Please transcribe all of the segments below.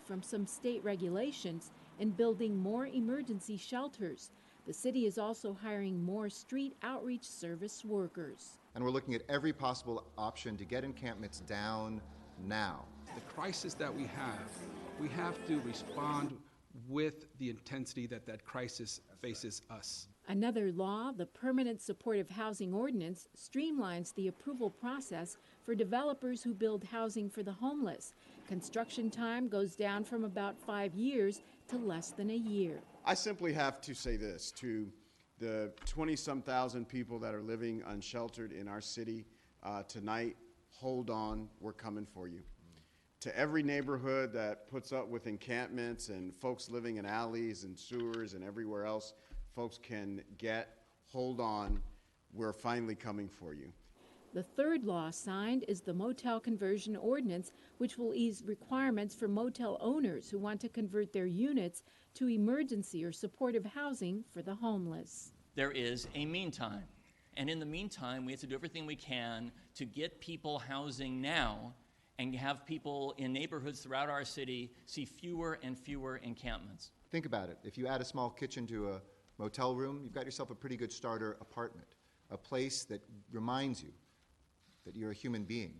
from some state regulations and building more emergency shelters. The city is also hiring more street outreach service workers. And we're looking at every possible option to get encampments down now. The crisis that we have to respond with the intensity that crisis faces us. Another law, the Permanent Supportive Housing Ordinance, streamlines the approval process for developers who build housing for the homeless. Construction time goes down from about 5 years to less than a year. I simply have to say this to the 20-some thousand people that are living unsheltered in our city tonight: hold on, we're coming for you. To every neighborhood that puts up with encampments and folks living in alleys and sewers and everywhere else folks can get, hold on, we're finally coming for you. The third law signed is the Motel Conversion Ordinance, which will ease requirements for motel owners who want to convert their units to emergency or supportive housing for the homeless. There is a meantime, and in the meantime, we have to do everything we can to get people housing now and have people in neighborhoods throughout our city see fewer and fewer encampments. Think about it. If you add a small kitchen to a motel room, you've got yourself a pretty good starter apartment, a place that reminds you that you're a human being.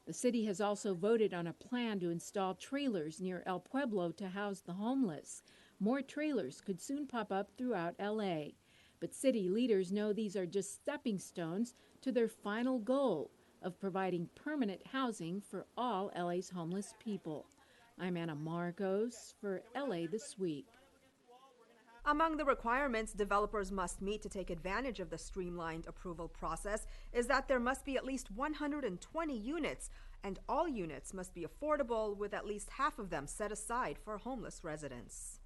The city has also voted on a plan to install trailers near El Pueblo to house the homeless. More trailers could soon pop up throughout LA. But city leaders know these are just stepping stones to their final goal of providing permanent housing for all LA's homeless people. I'm Anna Marcos for LA This Week. Among the requirements developers must meet to take advantage of the streamlined approval process is that there must be at least 120 units, and all units must be affordable, with at least half of them set aside for homeless residents.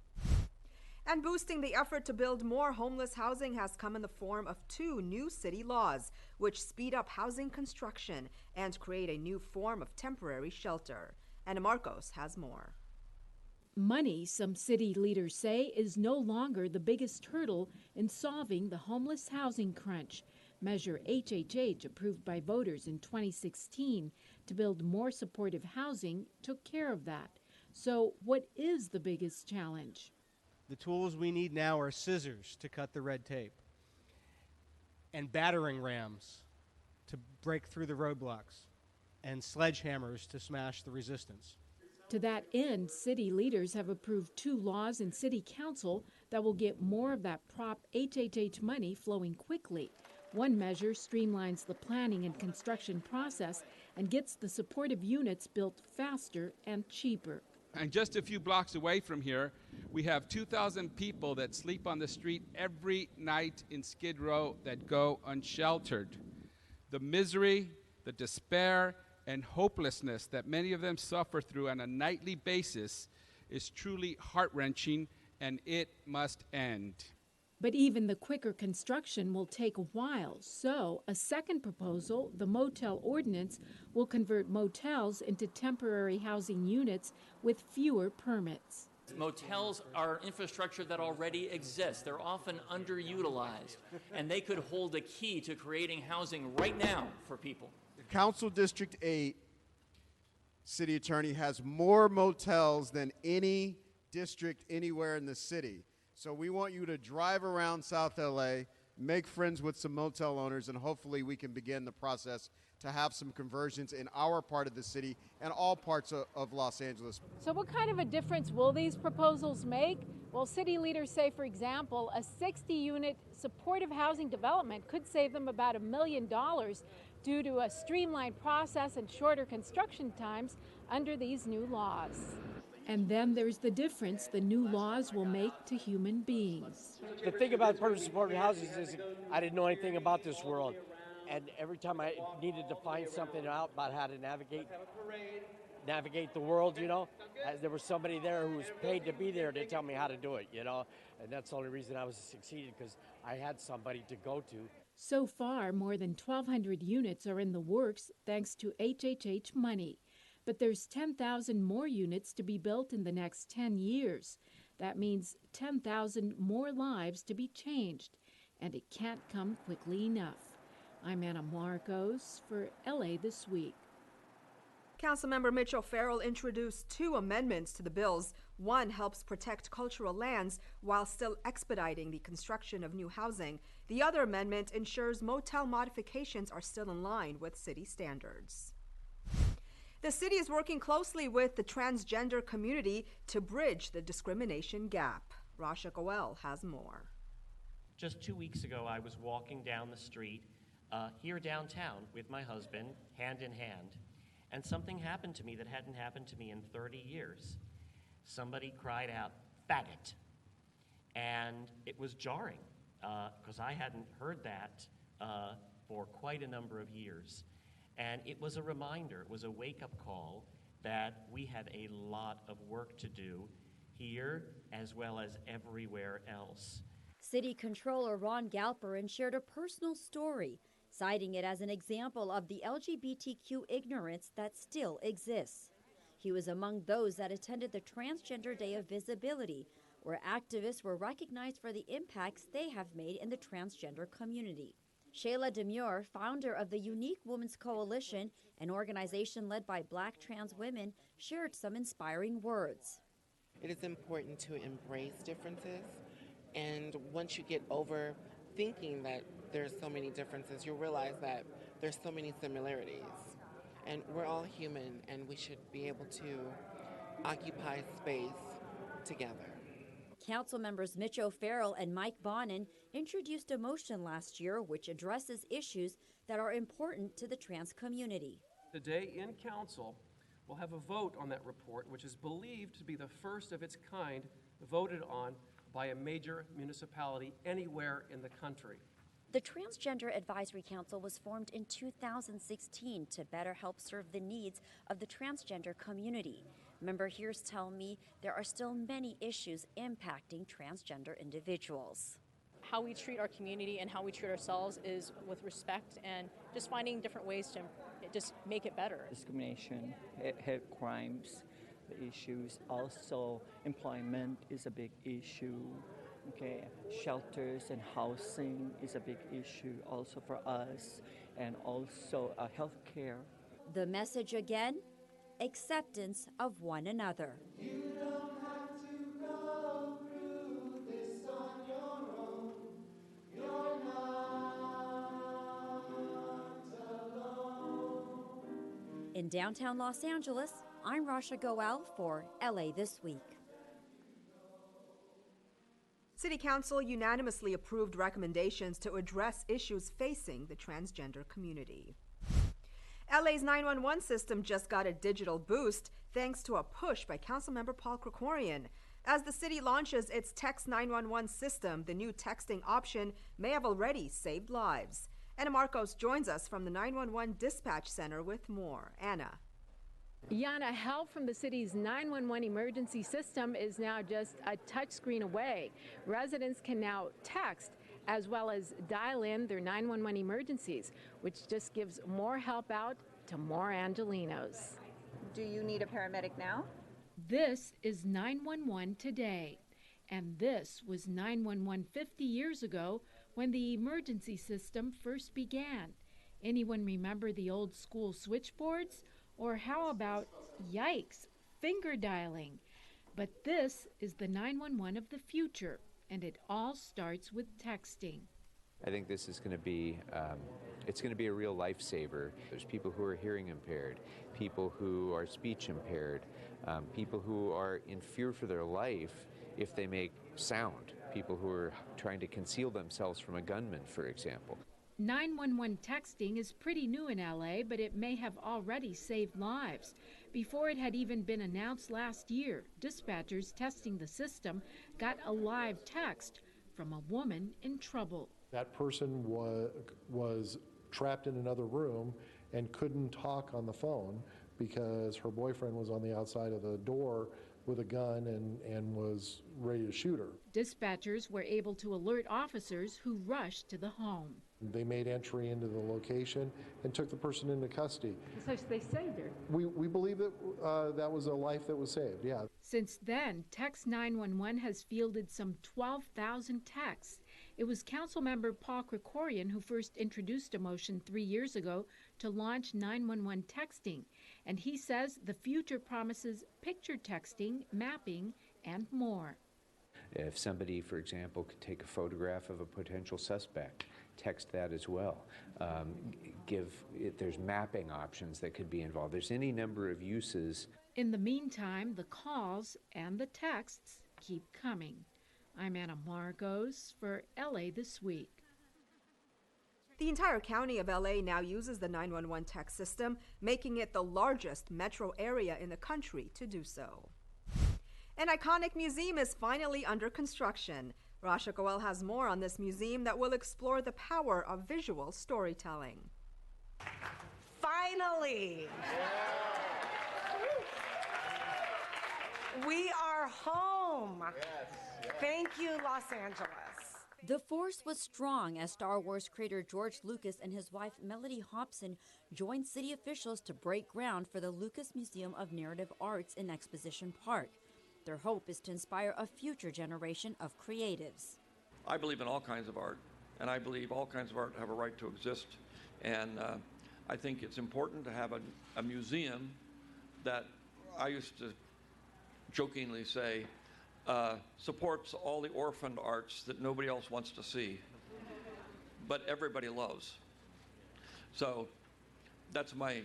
And boosting the effort to build more homeless housing has come in the form of 2 new city laws, which speed up housing construction and create a new form of temporary shelter. Anna Marcos has more. Money, some city leaders say, is no longer the biggest hurdle in solving the homeless housing crunch. Measure HHH, approved by voters in 2016 to build more supportive housing, took care of that. So what is the biggest challenge? The tools we need now are scissors to cut the red tape and battering rams to break through the roadblocks and sledgehammers to smash the resistance. To that end, city leaders have approved 2 laws in city council that will get more of that Prop HHH money flowing quickly. One measure streamlines the planning and construction process and gets the supportive units built faster and cheaper. And just a few blocks away from here, we have 2,000 people that sleep on the street every night in Skid Row that go unsheltered. The misery, the despair, and hopelessness that many of them suffer through on a nightly basis is truly heart-wrenching, and it must end. But even the quicker construction will take a while. So a second proposal, the Motel Ordinance, will convert motels into temporary housing units with fewer permits. Motels are infrastructure that already exists. They're often underutilized, and they could hold a key to creating housing right now for people. Council District 8 city attorney has more motels than any district anywhere in the city. So we want you to drive around South LA, make friends with some motel owners, and hopefully we can begin the process to have some conversions in our part of the city and all parts of Los Angeles. So what kind of a difference will these proposals make? Well, city leaders say, for example, a 60-unit supportive housing development could save them about $1 million due to a streamlined process and shorter construction times under these new laws. And then there's the difference the new laws will make to human beings. The thing about permanent supportive housing is I didn't know anything about this world. And every time I needed to find something out about how to navigate the world, there was somebody there who was paid to be there to tell me how to do it, And that's the only reason I was succeeded, because I had somebody to go to. So far, more than 1,200 units are in the works thanks to HHH money. But there's 10,000 more units to be built in the next 10 years. That means 10,000 more lives to be changed, and it can't come quickly enough. I'm Anna Marcos for LA This Week. Councilmember Mitch O'Farrell introduced 2 amendments to the bills. One helps protect cultural lands while still expediting the construction of new housing. The other amendment ensures motel modifications are still in line with city standards. The city is working closely with the transgender community to bridge the discrimination gap. Rasha Goel has more. Just 2 weeks ago, I was walking down the street here downtown with my husband, hand in hand, and something happened to me that hadn't happened to me in 30 years. Somebody cried out, "Faggot." And it was jarring because I hadn't heard that for quite a number of years. And it was a reminder, it was a wake-up call that we have a lot of work to do here as well as everywhere else. City Controller Ron Galperin shared a personal story, citing it as an example of the LGBTQ ignorance that still exists. He was among those that attended the Transgender Day of Visibility, where activists were recognized for the impacts they have made in the transgender community. Shayla Demure, founder of the Unique Women's Coalition, an organization led by Black trans women, shared some inspiring words. It is important to embrace differences, and once you get over thinking that there's so many differences, you'll realize that there's so many similarities. And we're all human, and we should be able to occupy space together. Council members Mitch O'Farrell and Mike Bonin introduced a motion last year which addresses issues that are important to the trans community. Today in council, we'll have a vote on that report, which is believed to be the first of its kind voted on by a major municipality anywhere in the country. The Transgender Advisory Council was formed in 2016 to better help serve the needs of the transgender community. Member here's tell me there are still many issues impacting transgender individuals. How we treat our community and how we treat ourselves is with respect and just finding different ways to just make it better. Discrimination, hate crimes, the issues. Also, employment is a big issue. Okay, shelters and housing is a big issue also for us, and also health care. The message again, acceptance of one another. You don't have to go through this on your own. You're not alone. In downtown Los Angeles, I'm Rasha Goel for LA This Week. City Council unanimously approved recommendations to address issues facing the transgender community. LA's 911 system just got a digital boost thanks to a push by Councilmember Paul Krikorian. As the city launches its Text 911 system, the new texting option may have already saved lives. Anna Marcos joins us from the 911 Dispatch Center with more. Anna. Yana, help from the city's 911 emergency system is now just a touchscreen away. Residents can now text as well as dial in their 911 emergencies, which just gives more help out to more Angelenos. Do you need a paramedic now? This is 911 today, and this was 911 50 years ago when the emergency system first began. Anyone remember the old school switchboards? Or how about, yikes, finger dialing? But this is the 911 of the future, and it all starts with texting. I think this is going to be, it's going to be a real lifesaver. There's people who are hearing impaired, people who are speech impaired, people who are in fear for their life if they make sound, people who are trying to conceal themselves from a gunman, for example. 911 texting is pretty new in LA, but it may have already saved lives. Before it had even been announced last year, dispatchers testing the system got a live text from a woman in trouble. That person was trapped in another room and couldn't talk on the phone because her boyfriend was on the outside of the door with a gun and was ready to shoot her. Dispatchers were able to alert officers who rushed to the home. They made entry into the location and took the person into custody. So they saved her. We believe that that was a life that was saved, yeah. Since then, Text 911 has fielded some 12,000 texts. It was Councilmember Paul Krikorian who first introduced a motion 3 years ago to launch 911 texting. And he says the future promises picture texting, mapping, and more. If somebody, for example, could take a photograph of a potential suspect, text that as well. There's mapping options that could be involved. There's any number of uses. In the meantime, the calls and the texts keep coming. I'm Anna Margos for LA This Week. The entire county of LA now uses the 911 text system, making it the largest metro area in the country to do so. An iconic museum is finally under construction. Rasha Goel has more on this museum that will explore the power of visual storytelling. Finally! We are home. Thank you, Los Angeles. The force was strong as Star Wars creator George Lucas and his wife Melody Hobson joined city officials to break ground for the Lucas Museum of Narrative Arts in Exposition Park. Their hope is to inspire a future generation of creatives. I believe in all kinds of art, and I believe all kinds of art have a right to exist. And I think it's important to have a museum that I used to jokingly say supports all the orphaned arts that nobody else wants to see, but everybody loves. So that's my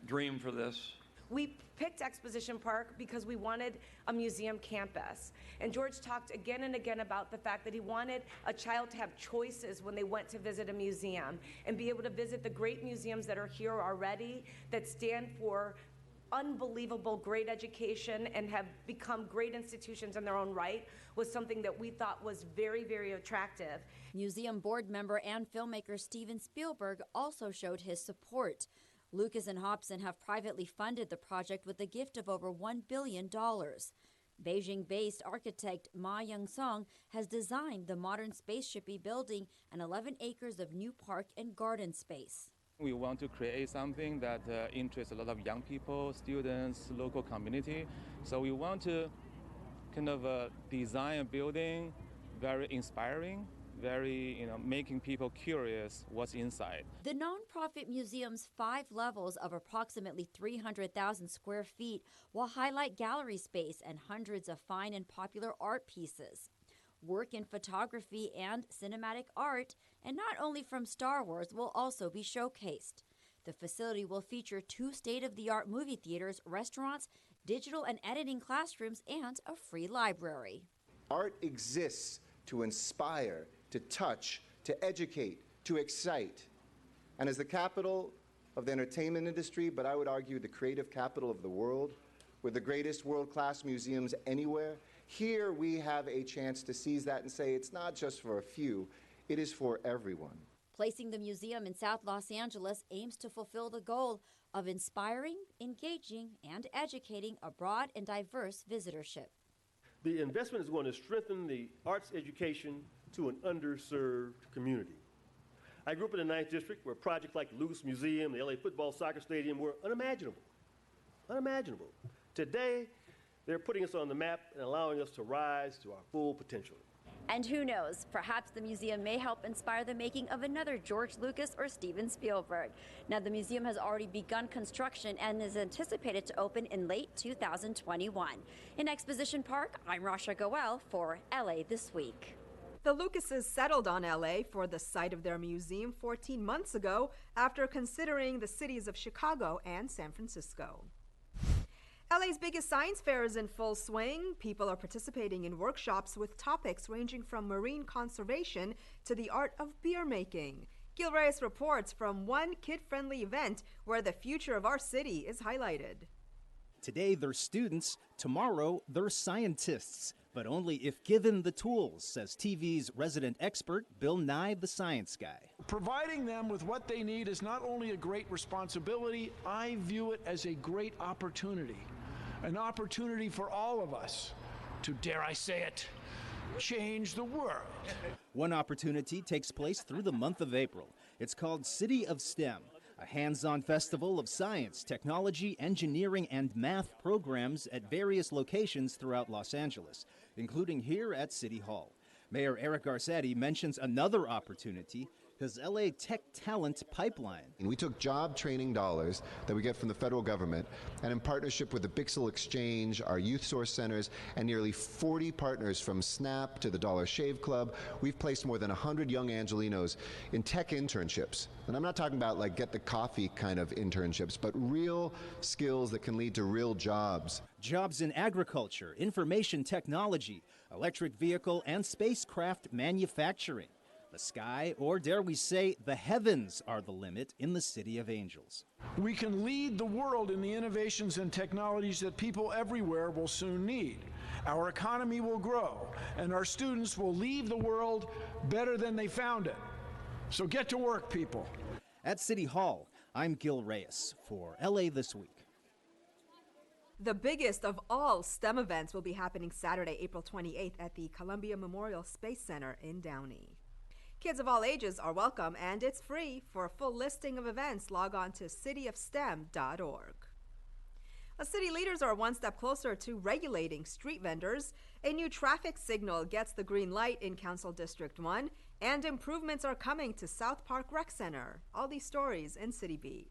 dream for this. We picked Exposition Park because we wanted a museum campus. And George talked again and again about the fact that he wanted a child to have choices when they went to visit a museum and be able to visit the great museums that are here already that stand for unbelievable great education and have become great institutions in their own right was something that we thought was very, very attractive. Museum board member and filmmaker Steven Spielberg also showed his support. Lucas and Hobson have privately funded the project with a gift of over $1 billion. Beijing-based architect Ma Young-song has designed the modern spaceshipy building and 11 acres of new park and garden space. We want to create something that interests a lot of young people, students, local community. So we want to kind of design a building very inspiring, very, making people curious what's inside. The nonprofit museum's 5 levels of approximately 300,000 square feet will highlight gallery space and hundreds of fine and popular art pieces. Work in photography and cinematic art, and not only from Star Wars, will also be showcased. The facility will feature 2 state-of-the-art movie theaters, restaurants, digital and editing classrooms, and a free library. Art exists to inspire, to touch, to educate, to excite. And as the capital of the entertainment industry, but I would argue the creative capital of the world, with the greatest world-class museums anywhere, here we have a chance to seize that and say it's not just for a few, it is for everyone. Placing the museum in South Los Angeles aims to fulfill the goal of inspiring, engaging, and educating a broad and diverse visitorship. The investment is going to strengthen the arts education to an underserved community. I grew up in the 9th District where projects like the Lucas Museum, the LA Football Soccer Stadium were unimaginable. Unimaginable. Today, they're putting us on the map and allowing us to rise to our full potential. And who knows, perhaps the museum may help inspire the making of another George Lucas or Steven Spielberg. Now, the museum has already begun construction and is anticipated to open in late 2021. In Exposition Park, I'm Rasha Goel for LA This Week. The Lucases settled on LA for the site of their museum 14 months ago after considering the cities of Chicago and San Francisco. LA's biggest science fair is in full swing. People are participating in workshops with topics ranging from marine conservation to the art of beer making. Gil Reyes reports from one kid-friendly event where the future of our city is highlighted. Today they're students, tomorrow they're scientists, but only if given the tools, says TV's resident expert Bill Nye, the science guy. Providing them with what they need is not only a great responsibility, I view it as a great opportunity. An opportunity for all of us to, dare I say it, change the world. One opportunity takes place through the month of April. It's called City of STEM, a hands-on festival of science, technology, engineering, and math programs at various locations throughout Los Angeles, including here at City Hall. Mayor Eric Garcetti mentions another opportunity, his LA Tech Talent Pipeline. We took job training dollars that we get from the federal government, and in partnership with the Bixel Exchange, our youth source centers, and nearly 40 partners from SNAP to the Dollar Shave Club, we've placed more than 100 young Angelinos in tech internships. And I'm not talking about like get the coffee kind of internships, but real skills that can lead to real jobs. Jobs in agriculture, information technology, electric vehicle, and spacecraft manufacturing. The sky, or dare we say, the heavens are the limit in the City of Angels. We can lead the world in the innovations and technologies that people everywhere will soon need. Our economy will grow, and our students will leave the world better than they found it. So get to work, people. At City Hall, I'm Gil Reyes for LA This Week. The biggest of all STEM events will be happening Saturday, April 28th at the Columbia Memorial Space Center in Downey. Kids of all ages are welcome, and it's free. For a full listing of events, log on to cityofstem.org. City leaders are one step closer to regulating street vendors. A new traffic signal gets the green light in Council District 1, and improvements are coming to South Park Rec Center. All these stories in City Beat.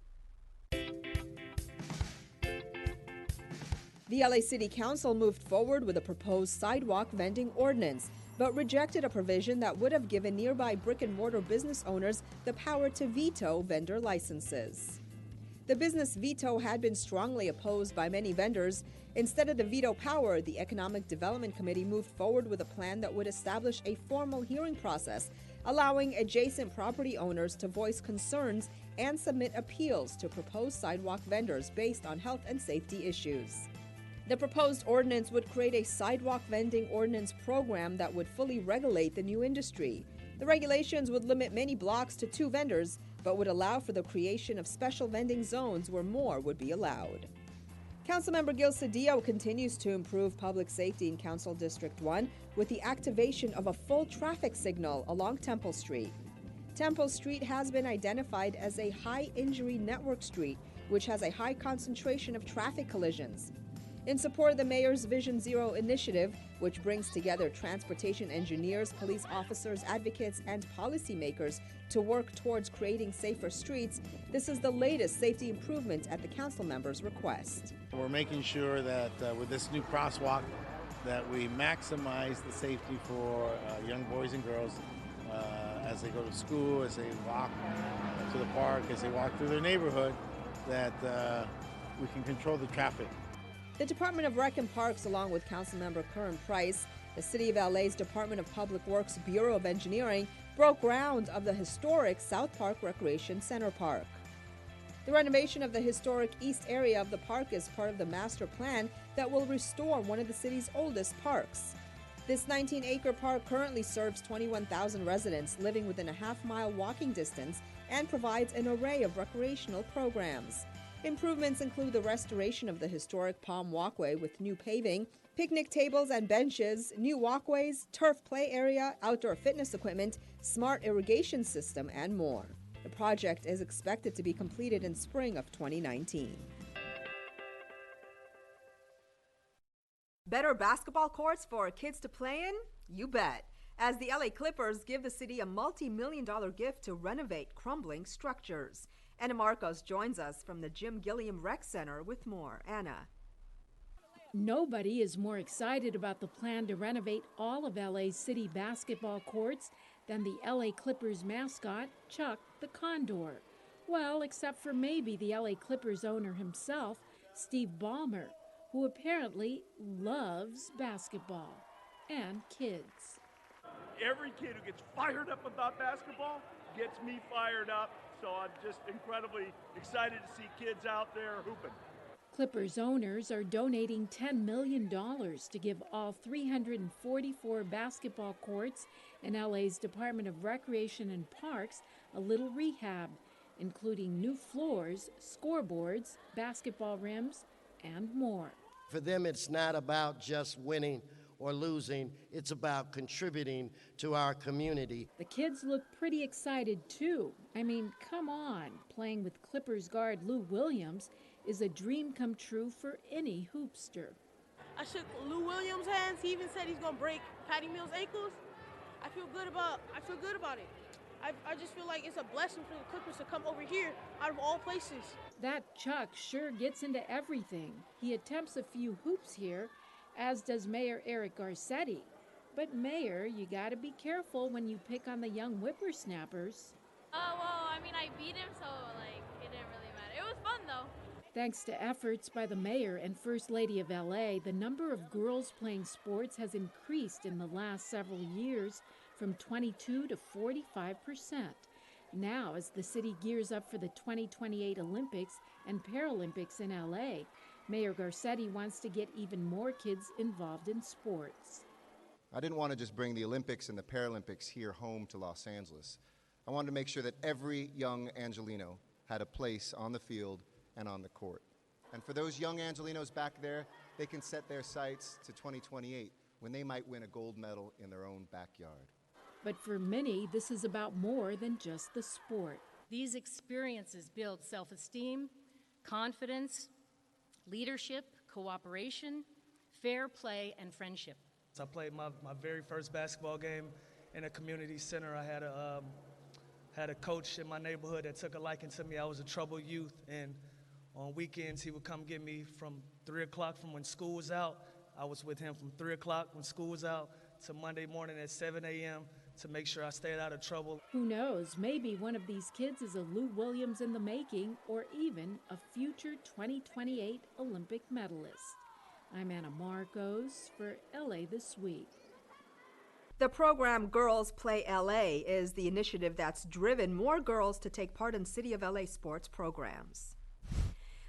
The LA City Council moved forward with a proposed sidewalk vending ordinance, but rejected a provision that would have given nearby brick-and-mortar business owners the power to veto vendor licenses. The business veto had been strongly opposed by many vendors. Instead of the veto power, the Economic Development Committee moved forward with a plan that would establish a formal hearing process, allowing adjacent property owners to voice concerns and submit appeals to proposed sidewalk vendors based on health and safety issues. The proposed ordinance would create a sidewalk vending ordinance program that would fully regulate the new industry. The regulations would limit many blocks to 2 vendors, but would allow for the creation of special vending zones where more would be allowed. Councilmember Gil Cedillo continues to improve public safety in Council District 1 with the activation of a full traffic signal along Temple Street. Temple Street has been identified as a high-injury network street, which has a high concentration of traffic collisions. In support of the Mayor's Vision Zero initiative, which brings together transportation engineers, police officers, advocates, and policymakers to work towards creating safer streets, this is the latest safety improvement at the council members' request. We're making sure that with this new crosswalk that we maximize the safety for young boys and girls as they go to school, as they walk to the park, as they walk through their neighborhood, that we can control the traffic. The Department of Rec and Parks, along with Councilmember Curran Price, the City of LA's Department of Public Works Bureau of Engineering, broke ground of the historic South Park Recreation Center Park. The renovation of the historic east area of the park is part of the master plan that will restore one of the city's oldest parks. This 19-acre park currently serves 21,000 residents living within a half-mile walking distance and provides an array of recreational programs. Improvements include the restoration of the historic Palm Walkway with new paving, picnic tables and benches, new walkways, turf play area, outdoor fitness equipment, smart irrigation system, and more. The project is expected to be completed in spring of 2019. Better basketball courts for kids to play in? You bet. As the LA Clippers give the city a multi-million-dollar gift to renovate crumbling structures. Anna Marcos joins us from the Jim Gilliam Rec Center with more. Anna. Nobody is more excited about the plan to renovate all of LA's city basketball courts than the LA Clippers mascot, Chuck the Condor. Well, except for maybe the LA Clippers owner himself, Steve Ballmer, who apparently loves basketball and kids. Every kid who gets fired up about basketball gets me fired up. So I'm just incredibly excited to see kids out there hooping. Clippers owners are donating $10 million to give all 344 basketball courts in LA's Department of Recreation and Parks a little rehab, including new floors, scoreboards, basketball rims, and more. For them, it's not about just winning or losing, it's about contributing to our community. The kids look pretty excited too. I mean, come on, playing with Clippers guard Lou Williams is a dream come true for any hoopster. I shook Lou Williams' hands. He even said he's gonna break Patty Mills' ankles. I feel good about it. I just feel like it's a blessing for the Clippers to come over here out of all places. That Chuck sure gets into everything. He attempts a few hoops here, as does Mayor Eric Garcetti. But Mayor, you gotta be careful when you pick on the young whippersnappers. Well, I mean, I beat him, so, it didn't really matter. It was fun, though. Thanks to efforts by the mayor and First Lady of LA, the number of girls playing sports has increased in the last several years from 22 to 45%. Now, as the city gears up for the 2028 Olympics and Paralympics in LA, Mayor Garcetti wants to get even more kids involved in sports. I didn't want to just bring the Olympics and the Paralympics here home to Los Angeles. I wanted to make sure that every young Angelino had a place on the field and on the court. And for those young Angelinos back there, they can set their sights to 2028 when they might win a gold medal in their own backyard. But for many, this is about more than just the sport. These experiences build self-esteem, confidence, leadership, cooperation, fair play, and friendship. I played my very first basketball game in a community center. I had a coach in my neighborhood that took a liking to me. I was a troubled youth, and on weekends he would come get me from 3 o'clock from when school was out. I was with him from 3 o'clock when school was out to Monday morning at 7 a.m. to make sure I stayed out of trouble. Who knows, maybe one of these kids is a Lou Williams in the making, or even a future 2028 Olympic medalist. I'm Anna Marcos for LA This Week. The program Girls Play LA is the initiative that's driven more girls to take part in City of LA sports programs.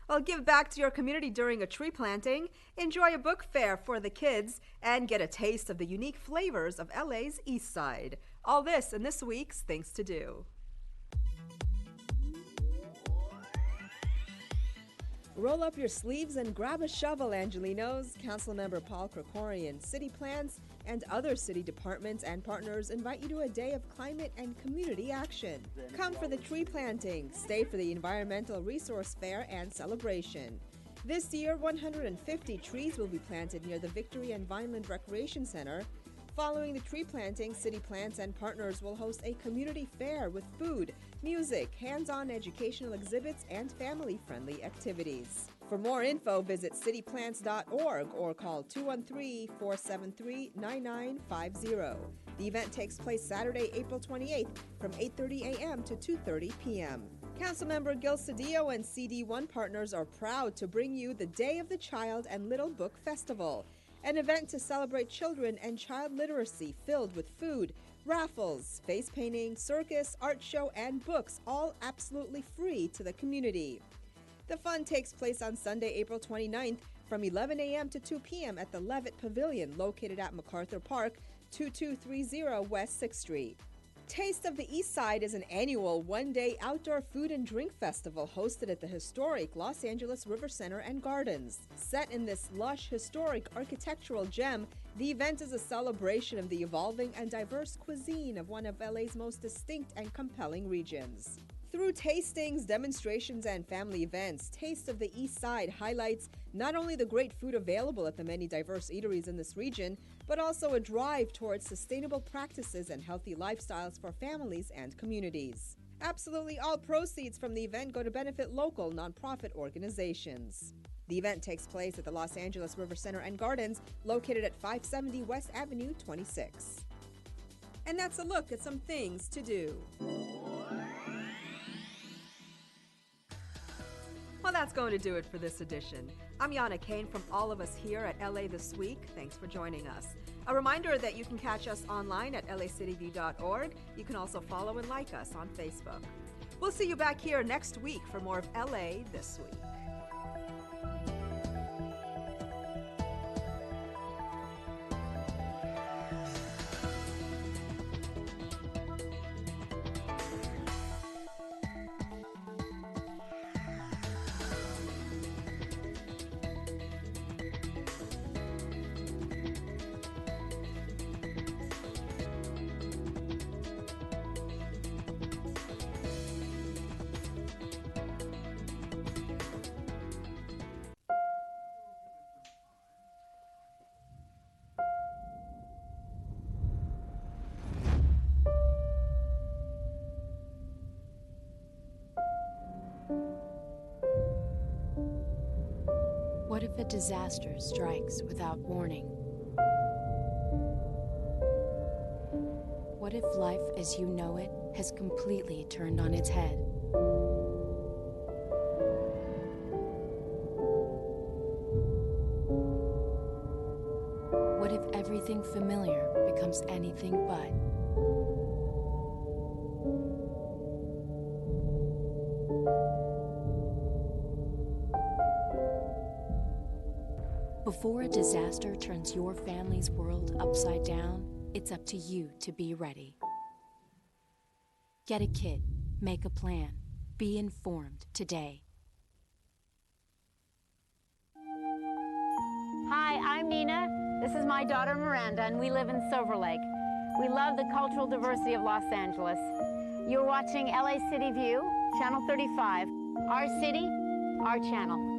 Well, give back to your community during a tree planting, enjoy a book fair for the kids, and get a taste of the unique flavors of LA's East Side. All this in this week's Things to Do. Roll up your sleeves and grab a shovel, Angelinos. Councilmember Paul Krikorian, City Plans, and other city departments and partners invite you to a day of climate and community action. Come for the tree planting, stay for the Environmental Resource Fair and celebration. This year, 150 trees will be planted near the Victory and Vineland Recreation Center. Following the tree planting, City Plants and partners will host a community fair with food, music, hands-on educational exhibits, and family-friendly activities. For more info, visit cityplants.org or call 213-473-9950. The event takes place Saturday, April 28th from 8:30 a.m. to 2:30 p.m. Councilmember Gil Cedillo and CD1 partners are proud to bring you the Day of the Child and Little Book Festival, an event to celebrate children and child literacy filled with food, raffles, face painting, circus, art show, and books, all absolutely free to the community. The fun takes place on Sunday, April 29th from 11 a.m. to 2 p.m. at the Levitt Pavilion located at MacArthur Park, 2230 West 6th Street. Taste of the East Side is an annual one-day outdoor food and drink festival hosted at the historic Los Angeles River Center and Gardens. Set in this lush, historic architectural gem, the event is a celebration of the evolving and diverse cuisine of one of LA's most distinct and compelling regions. Through tastings, demonstrations, and family events, Taste of the East Side highlights not only the great food available at the many diverse eateries in this region, but also a drive towards sustainable practices and healthy lifestyles for families and communities. Absolutely all proceeds from the event go to benefit local nonprofit organizations. The event takes place at the Los Angeles River Center and Gardens, located at 570 West Avenue 26. And that's a look at some things to do. Well, that's going to do it for this edition. I'm Yana Kane from all of us here at LA This Week. Thanks for joining us. A reminder that you can catch us online at lacityview.org. You can also follow and like us on Facebook. We'll see you back here next week for more of LA This Week. if a disaster strikes without warning? What if life as you know it has completely turned on its head? What if everything familiar becomes anything but? Before a disaster turns your family's world upside down, it's up to you to be ready. Get a kit, make a plan, be informed today. Hi, I'm Nina. This is my daughter Miranda, and we live in Silver Lake. We love the cultural diversity of Los Angeles. You're watching LA City View, Channel 35. Our city, our channel.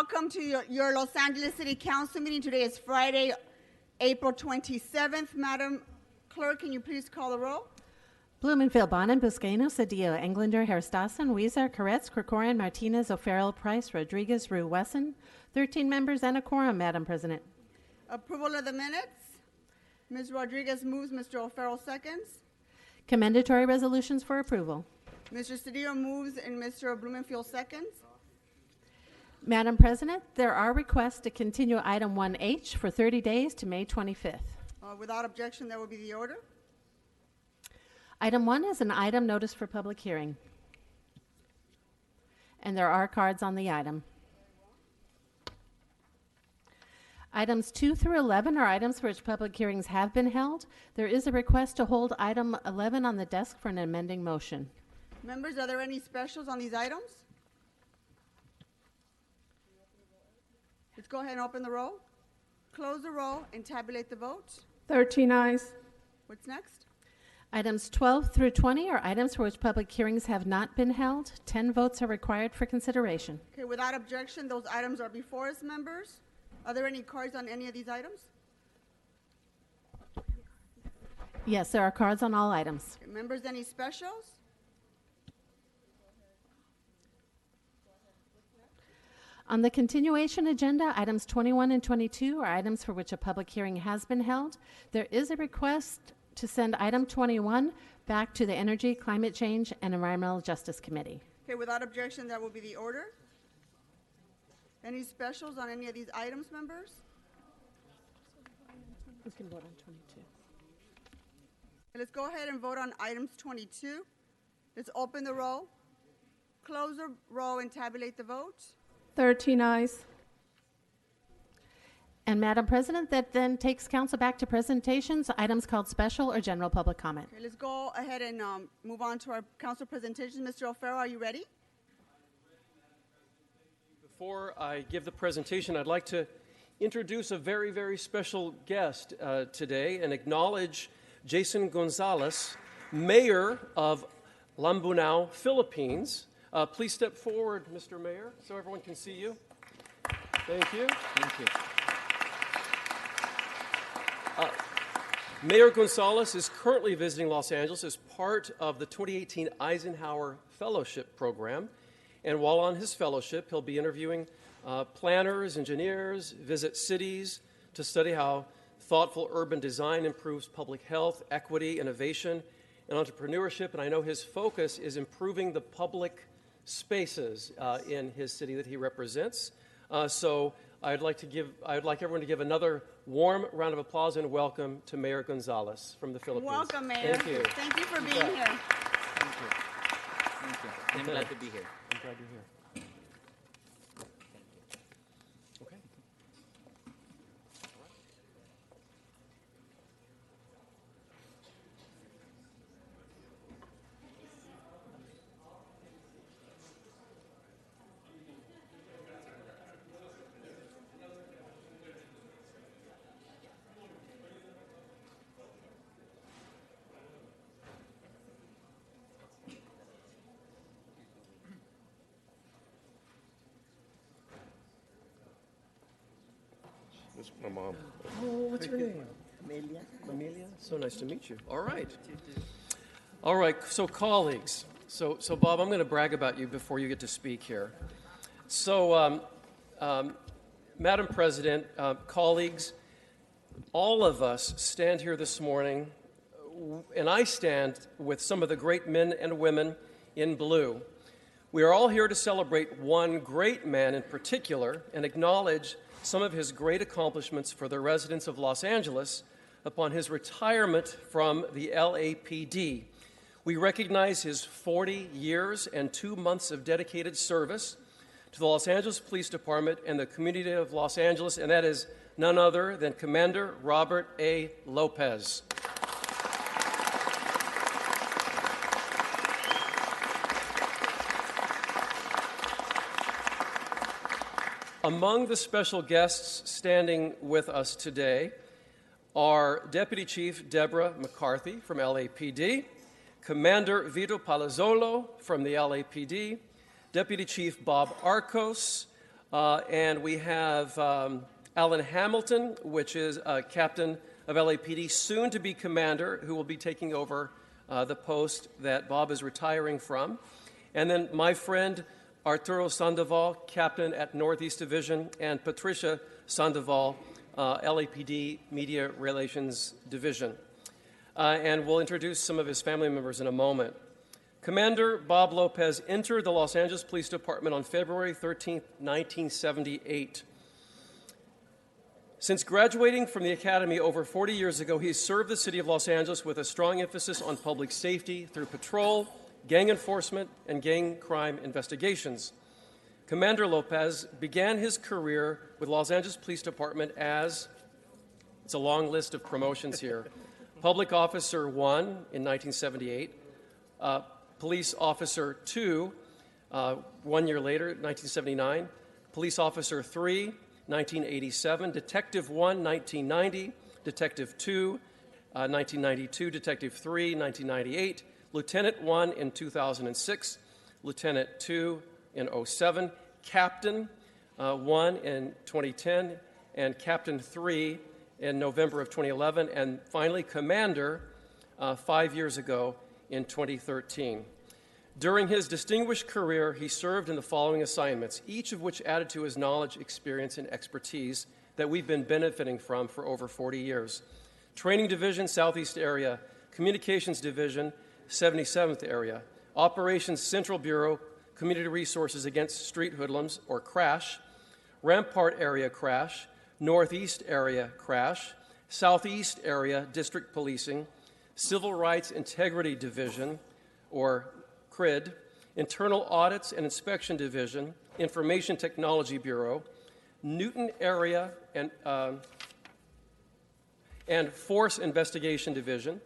Welcome to your Los Angeles City Council meeting. Today is Friday, April 27th. Madam Clerk, can you please call the roll? Blumenfield, Bonin, Buscaino, Cedillo, Englander, Herstassen, Weezer, Koretz, Krikorian, Martinez, O'Farrell, Price, Rodriguez, Rue, Wesson. 13 members and a quorum, Madam President. Approval of the minutes. Ms. Rodriguez moves, Mr. O'Farrell seconds. Commendatory resolutions for approval. Mr. Cedillo moves and Mr. Blumenfield seconds. Madam President, there are requests to continue item 1H for 30 days to May 25th. Without objection, that will be the order. Item 1 is an item notice for public hearing. And there are cards on the item. Items 2 through 11 are items for which public hearings have been held. There is a request to hold item 11 on the desk for an amending motion. Members, are there any specials on these items? Let's go ahead and open the roll, close the roll, and tabulate the votes. 13 ayes. What's next? Items 12 through 20 are items for which public hearings have not been held. 10 votes are required for consideration. Okay, without objection, those items are before us, members. Are there any cards on any of these items? Yes, there are cards on all items. Okay, members, any specials? On the continuation agenda, items 21 and 22 are items for which a public hearing has been held. There is a request to send item 21 back to the Energy, Climate Change, and Environmental Justice Committee. Okay, without objection, that will be the order. Any specials on any of these items, members? We can vote on 22. Let's go ahead and vote on items 22. Let's open the roll, close the roll, and tabulate the votes. 13 ayes. And Madam President, that then takes council back to presentations, items called special or general public comment. Okay, let's go ahead and move on to our council presentations. Mr. O'Farrell, are you ready? Before I give the presentation, I'd like to introduce a very, very special guest today and acknowledge Jason Gonzalez, Mayor of Lambunao, Philippines. Please step forward, Mr. Mayor, so everyone can see you. Thank you. Thank you. Mayor Gonzalez is currently visiting Los Angeles as part of the 2018 Eisenhower Fellowship Program. And while on his fellowship, he'll be interviewing planners, engineers, visit cities to study how thoughtful urban design improves public health, equity, innovation, and entrepreneurship. And I know his focus is improving the public spaces in his city that he represents. So I'd like everyone to give another warm round of applause and welcome to Mayor Gonzalez from the Philippines. Welcome, Mayor. Thank you. Thank you for being here. Thank you. Thank you. I'm glad to be here. I'm glad you're here. Okay. This is my mom. Oh, what's her name? Amelia. Amelia? So nice to meet you. All right. All right, so colleagues. So Bob, I'm going to brag about you before you get to speak here. So, Madam President, colleagues, all of us stand here this morning, and I stand with some of the great men and women in blue. We are all here to celebrate one great man in particular and acknowledge some of his great accomplishments for the residents of Los Angeles upon his retirement from the LAPD. We recognize his 40 years and 2 months of dedicated service to the Los Angeles Police Department and the community of Los Angeles, and that is none other than Commander Robert A. Lopez. Among the special guests standing with us today are Deputy Chief Deborah McCarthy from LAPD, Commander Vito Palazzolo from the LAPD, Deputy Chief Bob Arcos, And we have Alan Hamilton, which is captain of LAPD, soon to be commander, who will be taking over the post that Bob is retiring from. And then my friend Arturo Sandoval, captain at Northeast Division, and Patricia Sandoval, LAPD Media Relations Division. And we'll introduce some of his family members in a moment. Commander Bob Lopez entered the Los Angeles Police Department on February 13, 1978. Since graduating from the academy over 40 years ago, he has served the city of Los Angeles with a strong emphasis on public safety through patrol, gang enforcement, and gang crime investigations. Commander Lopez began his career with Los Angeles Police Department as, it's a long list of promotions here, Public Officer 1 in 1978, Police Officer 2, 1 year later, 1979, Police Officer 3, 1987, Detective 1, 1990, Detective 2, 1992, Detective 3, 1998, Lieutenant 1 in 2006, Lieutenant 2 in 2007, Captain 1 in 2010, and Captain 3 in November of 2011, and finally Commander 5 years ago in 2013. During his distinguished career, he served in the following assignments, each of which added to his knowledge, experience, and expertise that we've been benefiting from for over 40 years. Training Division, Southeast Area, Communications Division, 77th Area, Operations Central Bureau, Community Resources Against Street Hoodlums, or CRASH, Rampart Area CRASH, Northeast Area CRASH, Southeast Area District Policing, Civil Rights Integrity Division, or CRID, Internal Audits and Inspection Division, Information Technology Bureau, Newton Area and Force Investigation Division.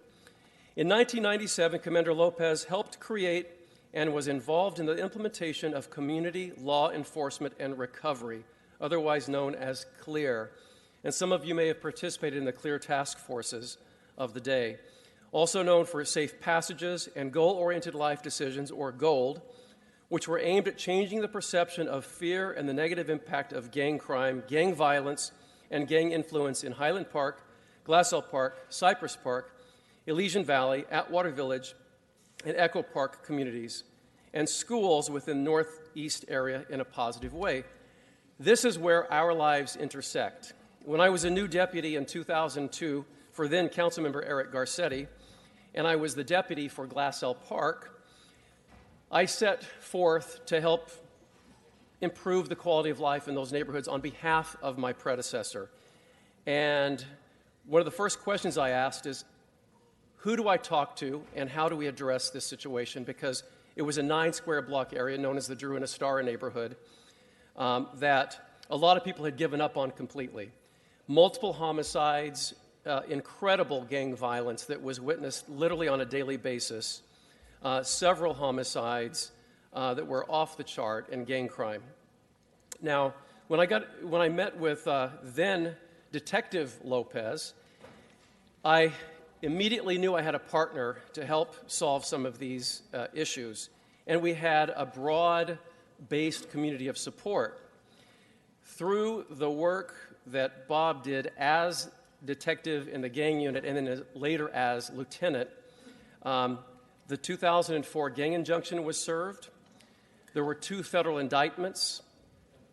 In 1997, Commander Lopez helped create and was involved in the implementation of Community Law Enforcement and Recovery, otherwise known as CLEAR. And some of you may have participated in the CLEAR task forces of the day. Also known for Safe Passages and Goal-Oriented Life Decisions, or GOLD, which were aimed at changing the perception of fear and the negative impact of gang crime, gang violence, and gang influence in Highland Park, Glassell Park, Cypress Park, Elysian Valley, Atwater Village, and Echo Park communities, and schools within the Northeast area in a positive way. This is where our lives intersect. When I was a new deputy in 2002 for then Councilmember Eric Garcetti, and I was the deputy for Glassell Park, I set forth to help improve the quality of life in those neighborhoods on behalf of my predecessor. And one of the first questions I asked is, who do I talk to and how do we address this situation? Because it was a 9-square-block area known as the Drew and Astara neighborhood that a lot of people had given up on completely. Multiple homicides, incredible gang violence that was witnessed literally on a daily basis, several homicides that were off the chart, and gang crime. Now, when I met with then Detective Lopez, I immediately knew I had a partner to help solve some of these issues, and we had a broad-based community of support. Through the work that Bob did as detective in the gang unit and then later as lieutenant, the 2004 gang injunction was served. There were 2 federal indictments,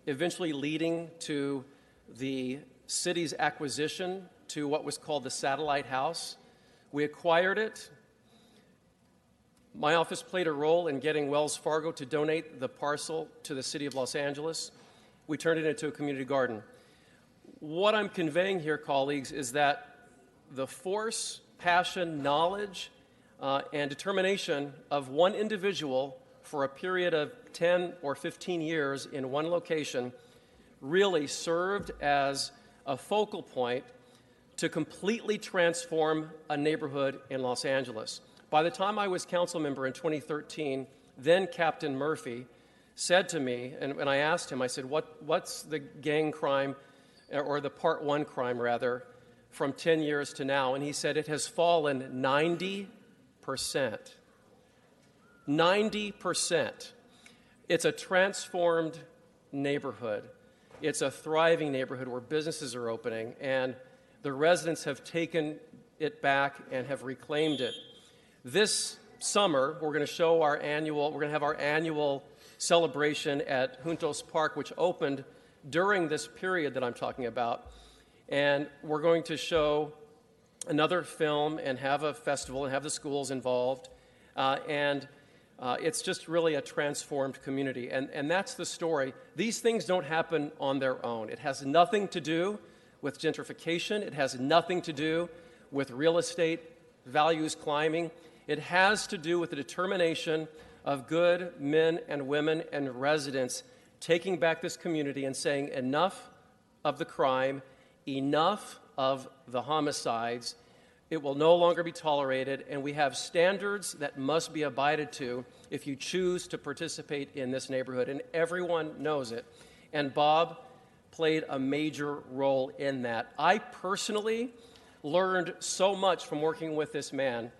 eventually leading to the city's acquisition to what was called the Satellite House. We acquired it. My office played a role in getting Wells Fargo to donate the parcel to the city of Los Angeles. We turned it into a community garden. What I'm conveying here, colleagues, is that the force, passion, knowledge, and determination of one individual for a period of 10 or 15 years in one location really served as a focal point to completely transform a neighborhood in Los Angeles. By the time I was council member in 2013, then Captain Murphy said to me, and I asked him, I said, what's the gang crime, or the Part 1 crime, rather, from 10 years to now? And he said it has fallen 90%. 90%. It's a transformed neighborhood. It's a thriving neighborhood where businesses are opening, and the residents have taken it back and have reclaimed it. This summer, we're going to have our annual celebration at Juntos Park, which opened during this period that I'm talking about. And we're going to show another film and have a festival and have the schools involved. It's just really a transformed community. And that's the story. These things don't happen on their own. It has nothing to do with gentrification. It has nothing to do with real estate values climbing. It has to do with the determination of good men and women and residents taking back this community and saying enough of the crime, enough of the homicides. It will no longer be tolerated, and we have standards that must be abided to if you choose to participate in this neighborhood, and everyone knows it. And Bob played a major role in that. I personally learned so much from working with this man,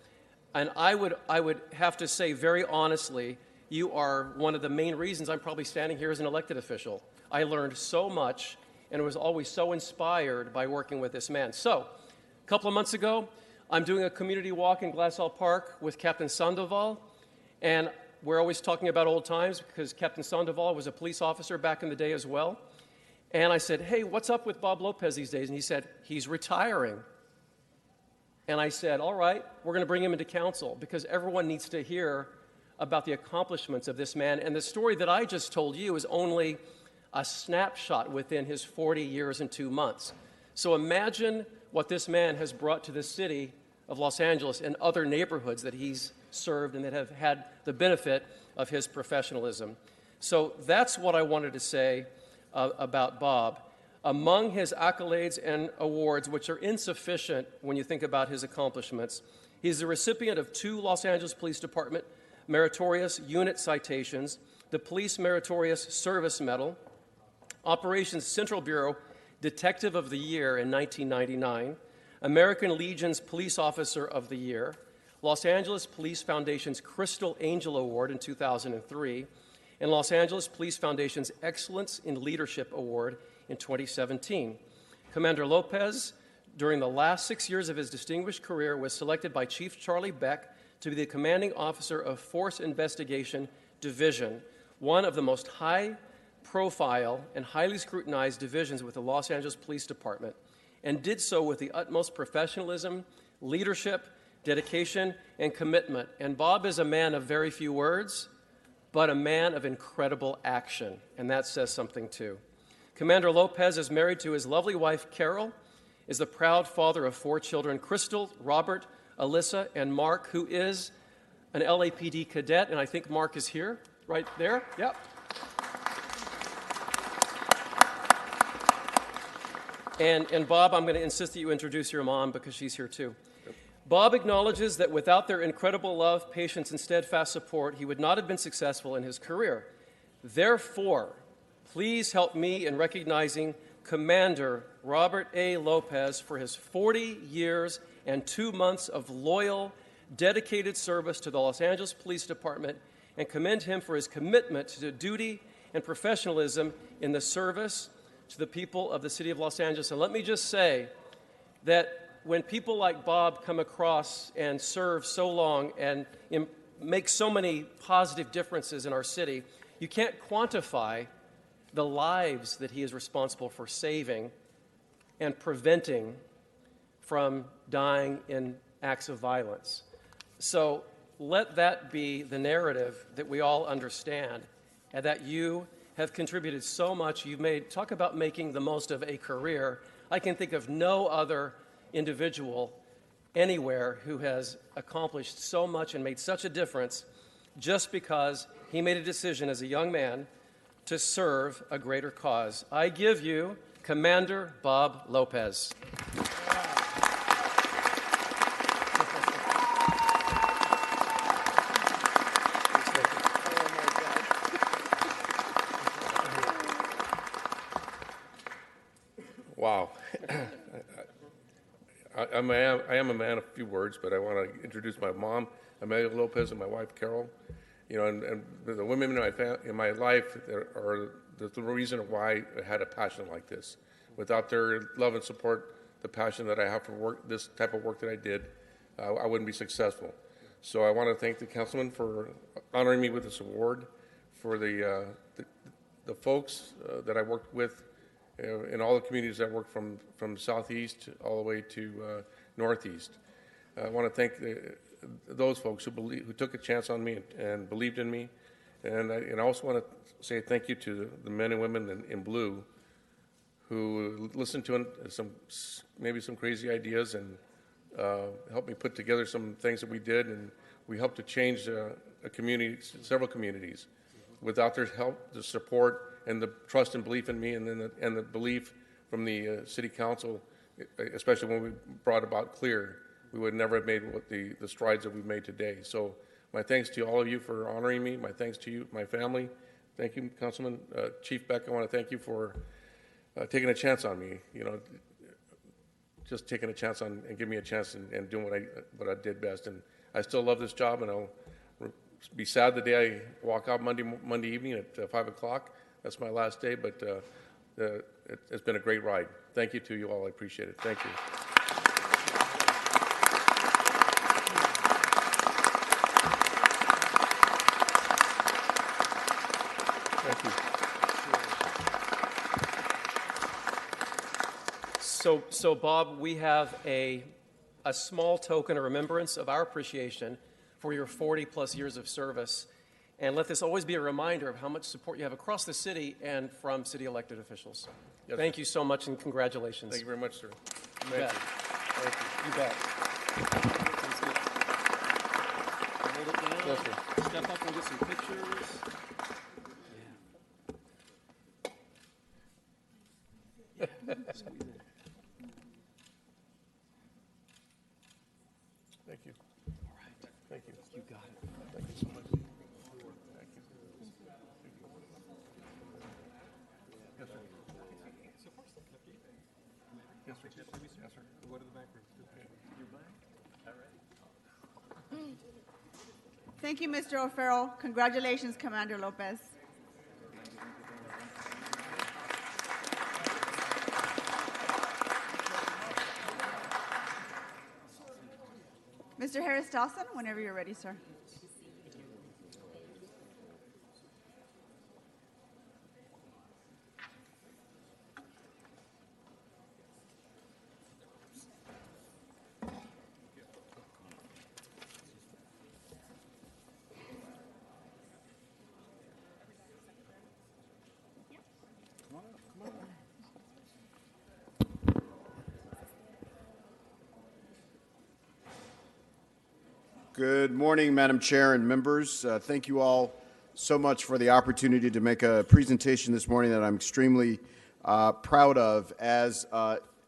and I would have to say very honestly, you are one of the main reasons I'm probably standing here as an elected official. I learned so much and was always so inspired by working with this man. So, a couple of months ago, I'm doing a community walk in Glassell Park with Captain Sandoval, and we're always talking about old times because Captain Sandoval was a police officer back in the day as well. And I said, hey, what's up with Bob Lopez these days? And he said, he's retiring. And I said, all right, we're going to bring him into council because everyone needs to hear about the accomplishments of this man. And the story that I just told you is only a snapshot within his 40 years and 2 months. So imagine what this man has brought to the city of Los Angeles and other neighborhoods that he's served and that have had the benefit of his professionalism. So that's what I wanted to say about Bob. Among his accolades and awards, which are insufficient when you think about his accomplishments, he's the recipient of 2 Los Angeles Police Department Meritorious Unit Citations, the Police Meritorious Service Medal, Operations Central Bureau Detective of the Year in 1999, American Legion's Police Officer of the Year, Los Angeles Police Foundation's Crystal Angel Award in 2003, and Los Angeles Police Foundation's Excellence in Leadership Award in 2017. Commander Lopez, during the last 6 years of his distinguished career, was selected by Chief Charlie Beck to be the commanding officer of Force Investigation Division, one of the most high-profile and highly scrutinized divisions with the Los Angeles Police Department, and did so with the utmost professionalism, leadership, dedication, and commitment. And Bob is a man of very few words, but a man of incredible action, and that says something too. Commander Lopez is married to his lovely wife, Carol, is the proud father of 4 children, Crystal, Robert, Alyssa, and Mark, who is an LAPD cadet, and I think Mark is here, right there, yep. And Bob, I'm going to insist that you introduce your mom because she's here too. Bob acknowledges that without their incredible love, patience, and steadfast support, he would not have been successful in his career. Therefore, please help me in recognizing Commander Robert A. Lopez for his 40 years and 2 months of loyal, dedicated service to the Los Angeles Police Department, and commend him for his commitment to duty and professionalism in the service to the people of the city of Los Angeles. And let me just say that when people like Bob come across and serve so long and make so many positive differences in our city, you can't quantify the lives that he is responsible for saving and preventing from dying in acts of violence. So let that be the narrative that we all understand, and that you have contributed so much. Talk about making the most of a career. I can think of no other individual anywhere who has accomplished so much and made such a difference just because he made a decision as a young man to serve a greater cause. I give you Commander Bob Lopez. Wow. I am a man of few words, but I want to introduce my mom, Amelia Lopez, and my wife, Carol. You know, and the women in my life that are the reason why I had a passion like this. Without their love and support, the passion that I have for work, this type of work that I did, I wouldn't be successful. So I want to thank the councilman for honoring me with this award, for the folks that I worked with in all the communities I worked from southeast all the way to northeast. I want to thank those folks who took a chance on me and believed in me. And I also want to say thank you to the men and women in blue who listened to maybe some crazy ideas and helped me put together some things that we did, and we helped to change a community, several communities. Without their help, the support, and the trust and belief in me, and the belief from the city council, especially when we brought about CLEAR, we would never have made the strides that we've made today. So my thanks to all of you for honoring me. My thanks to you, my family. Thank you, Councilman. Chief Beck, I want to thank you for taking a chance on me. You know, just taking a chance on and giving me a chance and doing what I did best. And I still love this job, and I'll be sad the day I walk out Monday evening at 5 o'clock. That's my last day, but it's been a great ride. Thank you to you all. I appreciate it. Thank you. Thank you. So Bob, we have a small token of remembrance of our appreciation for your 40-plus years of service. And let this always be a reminder of how much support you have across the city and from city elected officials. Yes, Thank you so much, and congratulations. Thank you very much, sir. You Thank bet. you. Thank you. You bet. Hold it down. Yes, sir. Step up and get some pictures. Squeeze in. Thank you. All right. Thank you. You got it. Thank you so much. Thank you. Yes, sir. Yes, sir. Yes, sir. Go to the back room. You're back? All right. Thank you, Mr. O'Farrell. Congratulations, Commander Lopez. Mr. Harris Dawson, whenever you're ready, sir. Good morning, Madam Chair and members. Thank you all so much for the opportunity to make a presentation this morning that I'm extremely proud of. As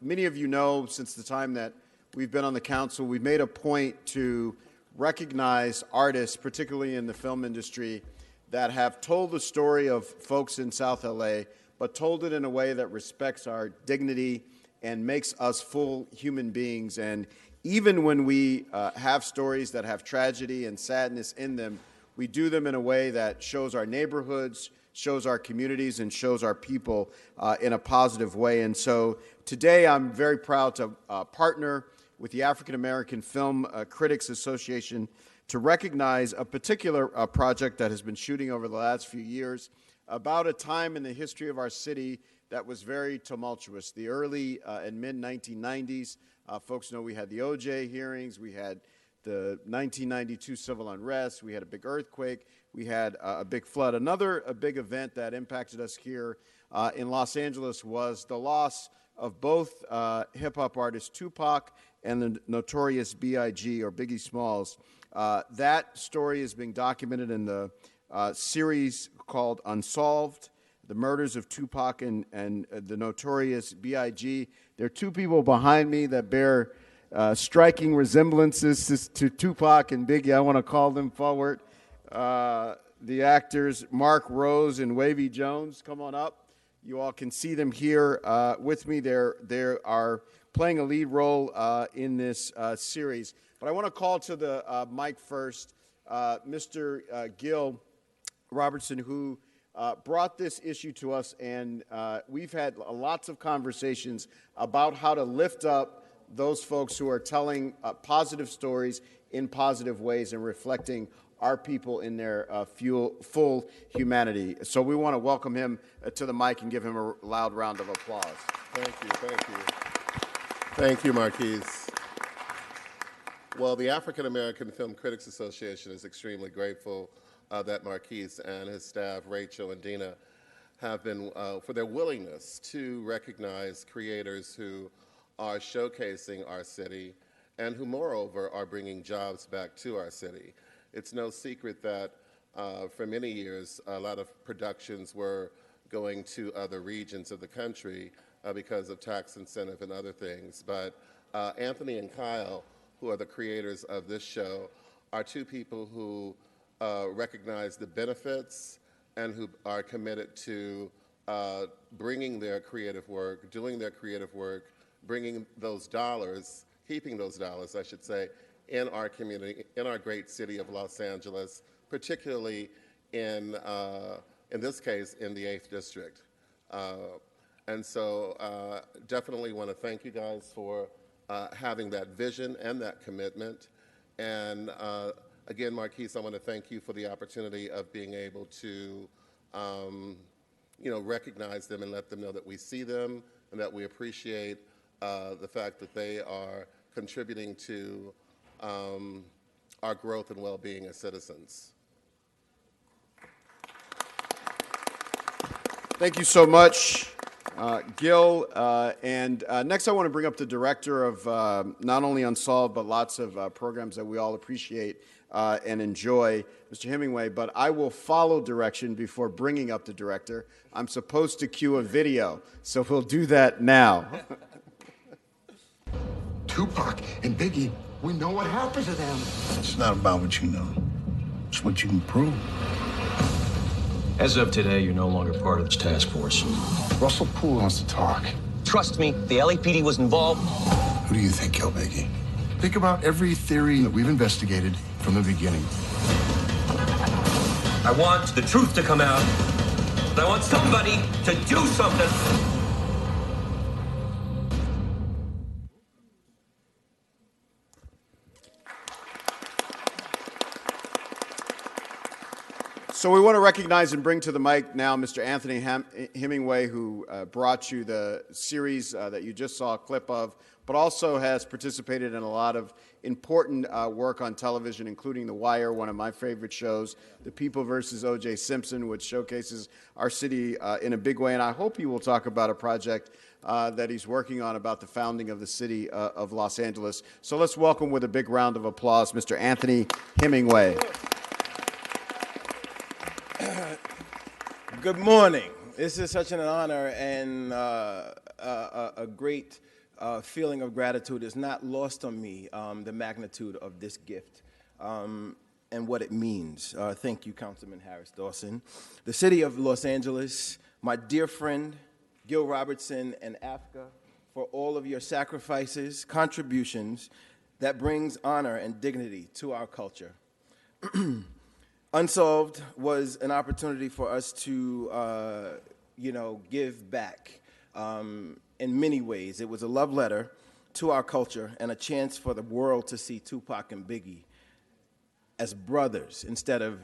many of you know, since the time that we've been on the council, we've made a point to recognize artists, particularly in the film industry, that have told the story of folks in South LA, but told it in a way that respects our dignity and makes us full human beings. And even when we have stories that have tragedy and sadness in them, we do them in a way that shows our neighborhoods, shows our communities, and shows our people in a positive way. And so today I'm very proud to partner with the African American Film Critics Association to recognize a particular project that has been shooting over the last few years about a time in the history of our city that was very tumultuous. The early and mid-1990s, folks know we had the OJ hearings, we had the 1992 civil unrest, we had a big earthquake, we had a big flood. Another big event that impacted us here in Los Angeles was the loss of both hip-hop artist Tupac and the notorious B.I.G. or Biggie Smalls. That story is being documented in the series called Unsolved, The Murders of Tupac and the Notorious B.I.G. There are two people behind me that bear striking resemblances to Tupac and Biggie. I want to call them forward. The actors Mark Rose and Wavy Jones, come on up. You all can see them here with me. They are playing a lead role in this series. But I want to call to the mic first Mr. Gil Robertson, who brought this issue to us, and we've had lots of conversations about how to lift up those folks who are telling positive stories in positive ways and reflecting our people in their full humanity. So we want to welcome him to the mic and give him a loud round of applause. Thank you, thank you. Thank you, Marquise. Well, the African American Film Critics Association is extremely grateful that Marquise and his staff, Rachel and Dina, have been, for their willingness to recognize creators who are showcasing our city and who, moreover, are bringing jobs back to our city. It's no secret that for many years, a lot of productions were going to other regions of the country because of tax incentive and other things. But Anthony and Kyle, who are the creators of this show, are two people who recognize the benefits and who are committed to bringing their creative work, doing their creative work, bringing those dollars, keeping those dollars, I should say, in our community, in our great city of Los Angeles, particularly in this case, in the 8th District. And so definitely want to thank you guys for having that vision and that commitment. And again, Marquise, I want to thank you for the opportunity of being able to recognize them and let them know that we see them and that we appreciate the fact that they are contributing to our growth and well-being as citizens. Thank you so much, Gil. And next I want to bring up the director of not only Unsolved, but lots of programs that we all appreciate and enjoy, Mr. Hemingway. But I will follow direction before bringing up the director. I'm supposed to cue a video, so we'll do that now. Tupac and Biggie, we know what happened to them. It's not about what you know. It's what you can prove. As of today, you're no longer part of this task force. Russell Poole wants to talk. Trust me, the LAPD was involved. Who do you think killed Biggie? Think about every theory that we've investigated from the beginning. I want the truth to come out. And I want somebody to do something. So we want to recognize and bring to the mic now Mr. Anthony Hemingway, who brought you the series that you just saw a clip of, but also has participated in a lot of important work on television, including The Wire, one of my favorite shows, The People vs. O.J. Simpson, which showcases our city in a big way. And I hope he will talk about a project that he's working on about the founding of the city of Los Angeles. So let's welcome with a big round of applause Mr. Anthony Hemingway. Good morning. This is such an honor, and a great feeling of gratitude is not lost on me, the magnitude of this gift and what it means. Thank you, Councilman Harris Dawson. The city of Los Angeles, my dear friend, Gil Robertson and AFCA, for all of your sacrifices, contributions that brings honor and dignity to our culture. Unsolved was an opportunity for us to, give back in many ways. It was a love letter to our culture and a chance for the world to see Tupac and Biggie as brothers instead of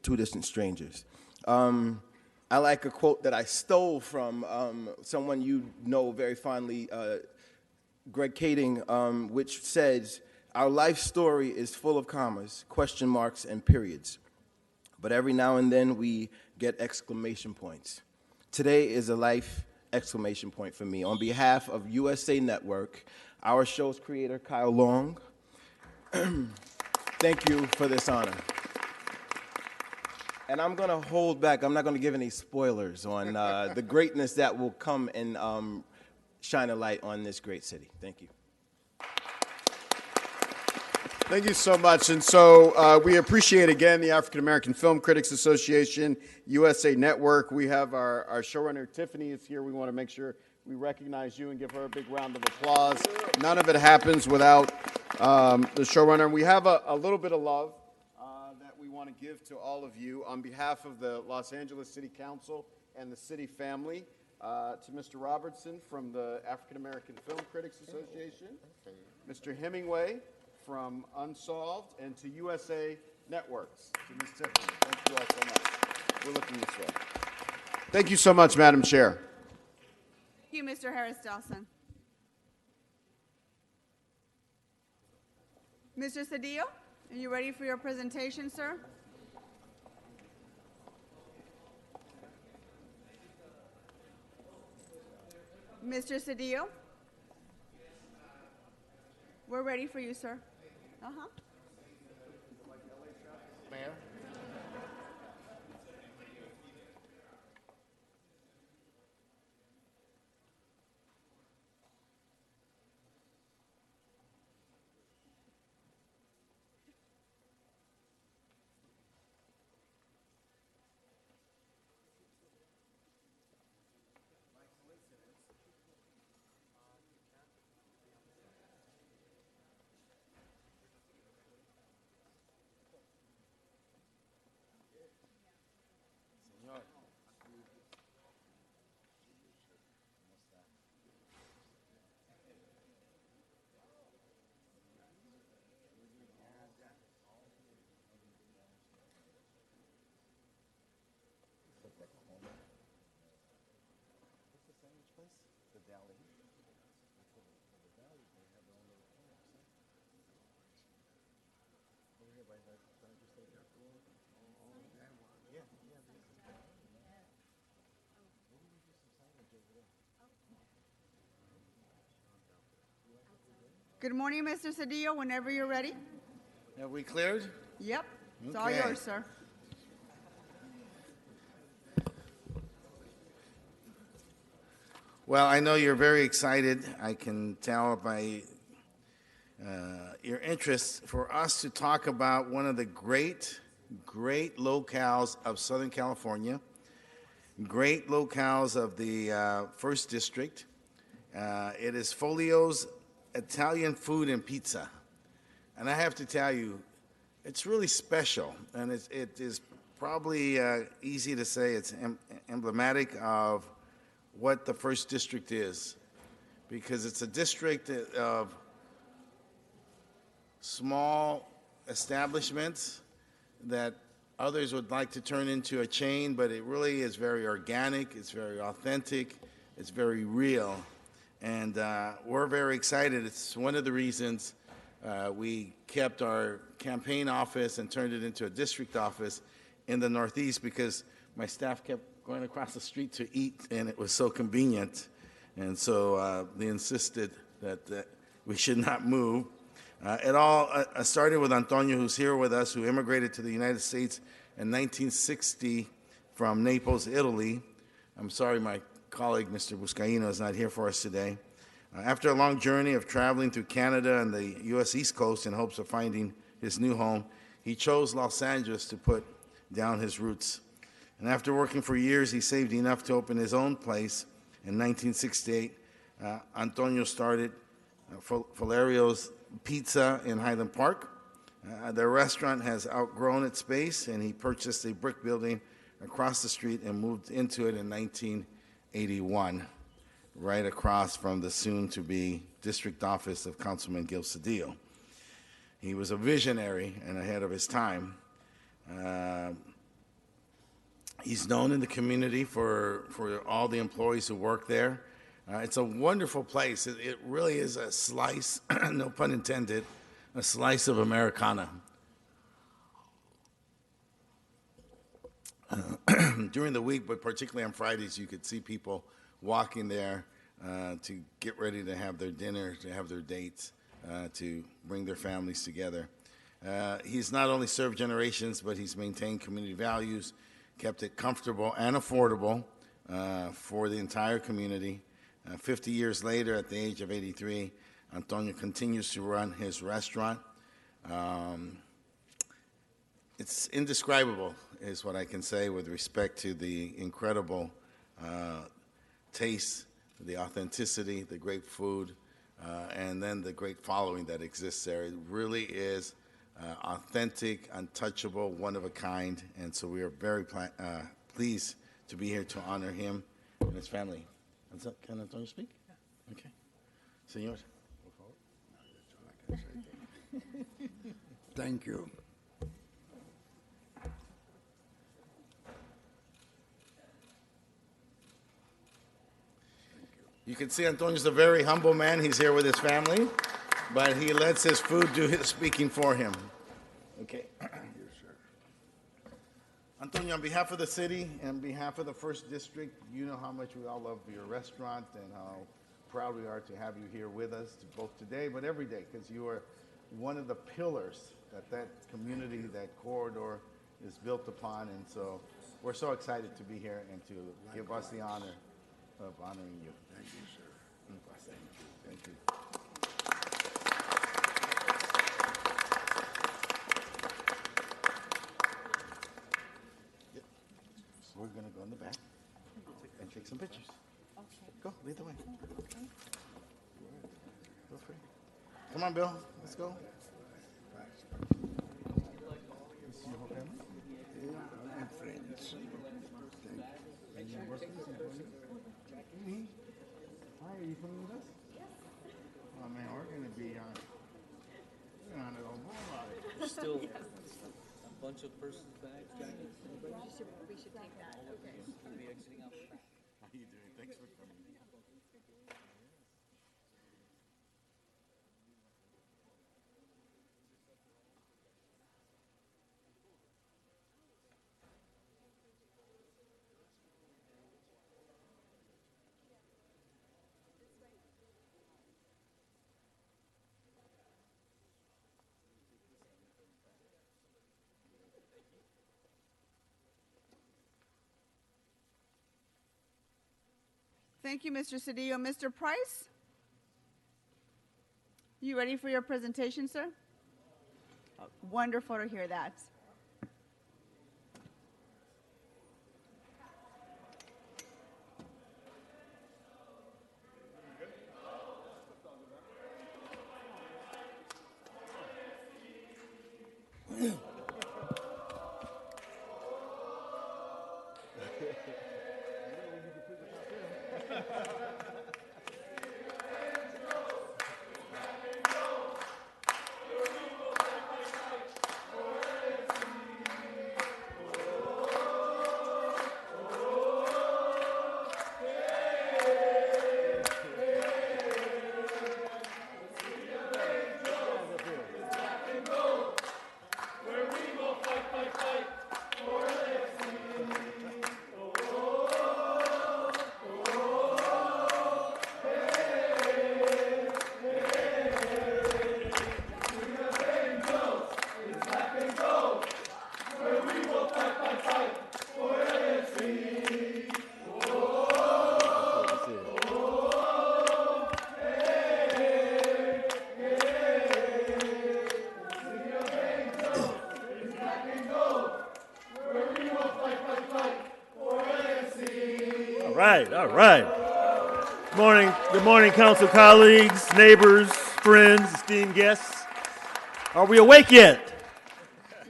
two distant strangers. I like a quote that I stole from someone you know very fondly, Greg Kading, which says, "Our life story is full of commas, question marks, and periods. But every now and then we get exclamation points. Today is a life exclamation point for me. On behalf of USA Network, our show's creator, Kyle Long, thank you for this honor." And I'm going to hold back. I'm not going to give any spoilers on the greatness that will come and shine a light on this great city. Thank you. Thank you so much. And so we appreciate, again, the African American Film Critics Association, USA Network. We have our showrunner, Tiffany, is here. We want to make sure we recognize you and give her a big round of applause. None of it happens without the showrunner. We have a little bit of love that we want want to give to all of you on behalf of the Los Angeles City Council and the city family, to Mr. Robertson from the African American Film Critics Association, Mr. Hemingway from Unsolved, and to USA Networks, to Ms. Tiffany. Thank you all so much. We're looking this way. Thank you so much, Madam Chair. Thank you, Mr. Harris Dawson. Mr. Cedillo, are you ready for your presentation, sir? Mr. Cedillo? We're ready for you, sir. Uh-huh. Mayor? Good morning, Mr. Cedillo, whenever you're ready. Have we cleared? Yep, it's all Okay. yours, sir. Well, I know you're very excited. I can tell by your interest for us to talk about one of the great locales of Southern California, great locales of the First District. It is Folio's Italian Food and Pizza. And I have to tell you, it's really special, and it is probably easy to say it's emblematic of what the First District is, because it's a district of small establishments that others would like to turn into a chain, but it really is very organic, it's very authentic, it's very real. And we're very excited. It's one of the reasons we kept our campaign office and turned it into a district office in the Northeast, because my staff kept going across the street to eat, and it was so convenient. And so they insisted that we should not move. It all started with Antonio, who's here with us, who immigrated to the United States in 1960 from Naples, Italy. I'm sorry my colleague, Mr. Buscaino, is not here for us today. After a long journey of traveling through Canada and the U.S. East Coast in hopes of finding his new home, he chose Los Angeles to put down his roots. And after working for years, he saved enough to open his own place. In 1968, Antonio started Valerio's Pizza in Highland Park. The restaurant has outgrown its space, and he purchased a brick building across the street and moved into it in 1981, right across from the soon-to-be district office of Councilman Gil Cedillo. He was a visionary and ahead of his time. He's known in the community for all the employees who work there. It's a wonderful place. It really is a slice, no pun intended, a slice of Americana. During the week, but particularly on Fridays, you could see people walking there to get ready to have their dinner, to have their dates, to bring their families together. He's not only served generations, but he's maintained community values, kept it comfortable and affordable for the entire community. 50 years later, at the age of 83, Antonio continues to run his restaurant. It's indescribable, is what I can say with respect to the incredible taste, the authenticity, the great food, and then the great following that exists there. It really is authentic, untouchable, one of a kind, and so we are very pleased to be here to honor him and his family. Can Antonio speak? Okay. Senor. Thank you. You can see Antonio's a very humble man. He's here with his family, but he lets his food do his speaking for him. Okay. Antonio, on behalf of the city and on behalf of the First District, you know how much we all love your restaurant and how proud we are to have you here with us, both today but every day, because you are one of the pillars that community, that corridor is built upon, and so we're so excited to be here and to give us the honor of honoring you. Thank you, sir. Thank you. We're going to go in the back and take some pictures. Okay. Go, lead the way. Feel free. Come on, Bill. Let's go. And friends. Hi, are you coming with us? Yes. Oh man, we're going to be on it all night. Still a bunch of person's bags, jackets. We should take that. Okay. We'll be exiting out the back. How you doing? Thanks for coming. Thank you, Mr. Cedillo. Mr. Price, you ready for your presentation, sir? Oh, wonderful to hear that. All right. Good morning, council colleagues, neighbors, friends, esteemed guests. Are we awake yet?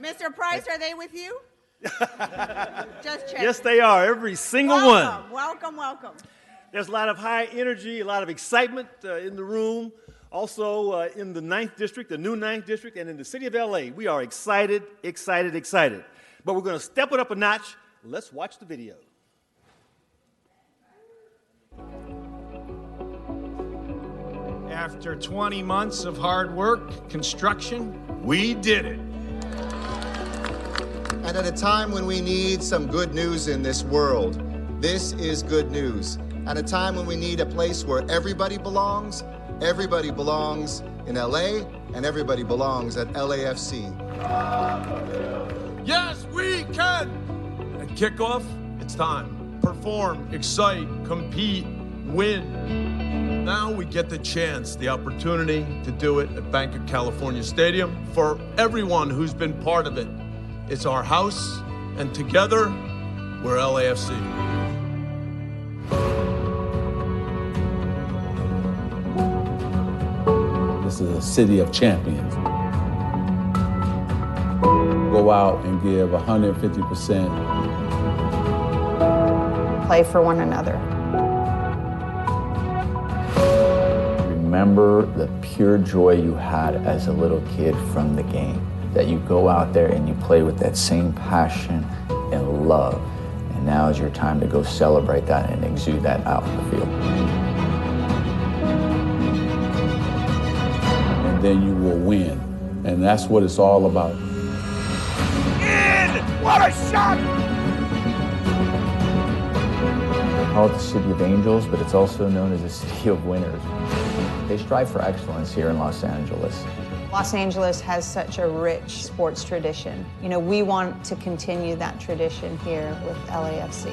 Mr. Price, are they with you? Just checking. Yes, they are, every single one. Welcome, welcome. There's a lot of high energy, a lot of excitement in the room. Also in the 9th District, the new 9th District, and in the city of LA. We are excited. But we're going to step it up a notch. Let's watch the video. After 20 months of hard work, construction, we did it. And at a time when we need some good news in this world, this is good news. At a time when we need a place where everybody belongs in LA, and everybody belongs at LAFC. Yes, we can! At kickoff, it's time. Perform, excite, compete, win. Now we get the chance, the opportunity to do it at Banc of California Stadium for everyone who's been part of it. It's our house, and together, we're LAFC. This is a city of champions. go out and give 150%. Play for one another. Remember the pure joy you had as a little kid from the game, that you go out there and you play with that same passion and love. And now is your time to go celebrate that and exude that out in the field. And then you will win. And that's what it's all about. What a shot! They call it the City of Angels, but it's also known as the City of Winners. They strive for excellence here in Los Angeles. Los Angeles has such a rich sports tradition. You know, we want to continue that tradition here with LAFC.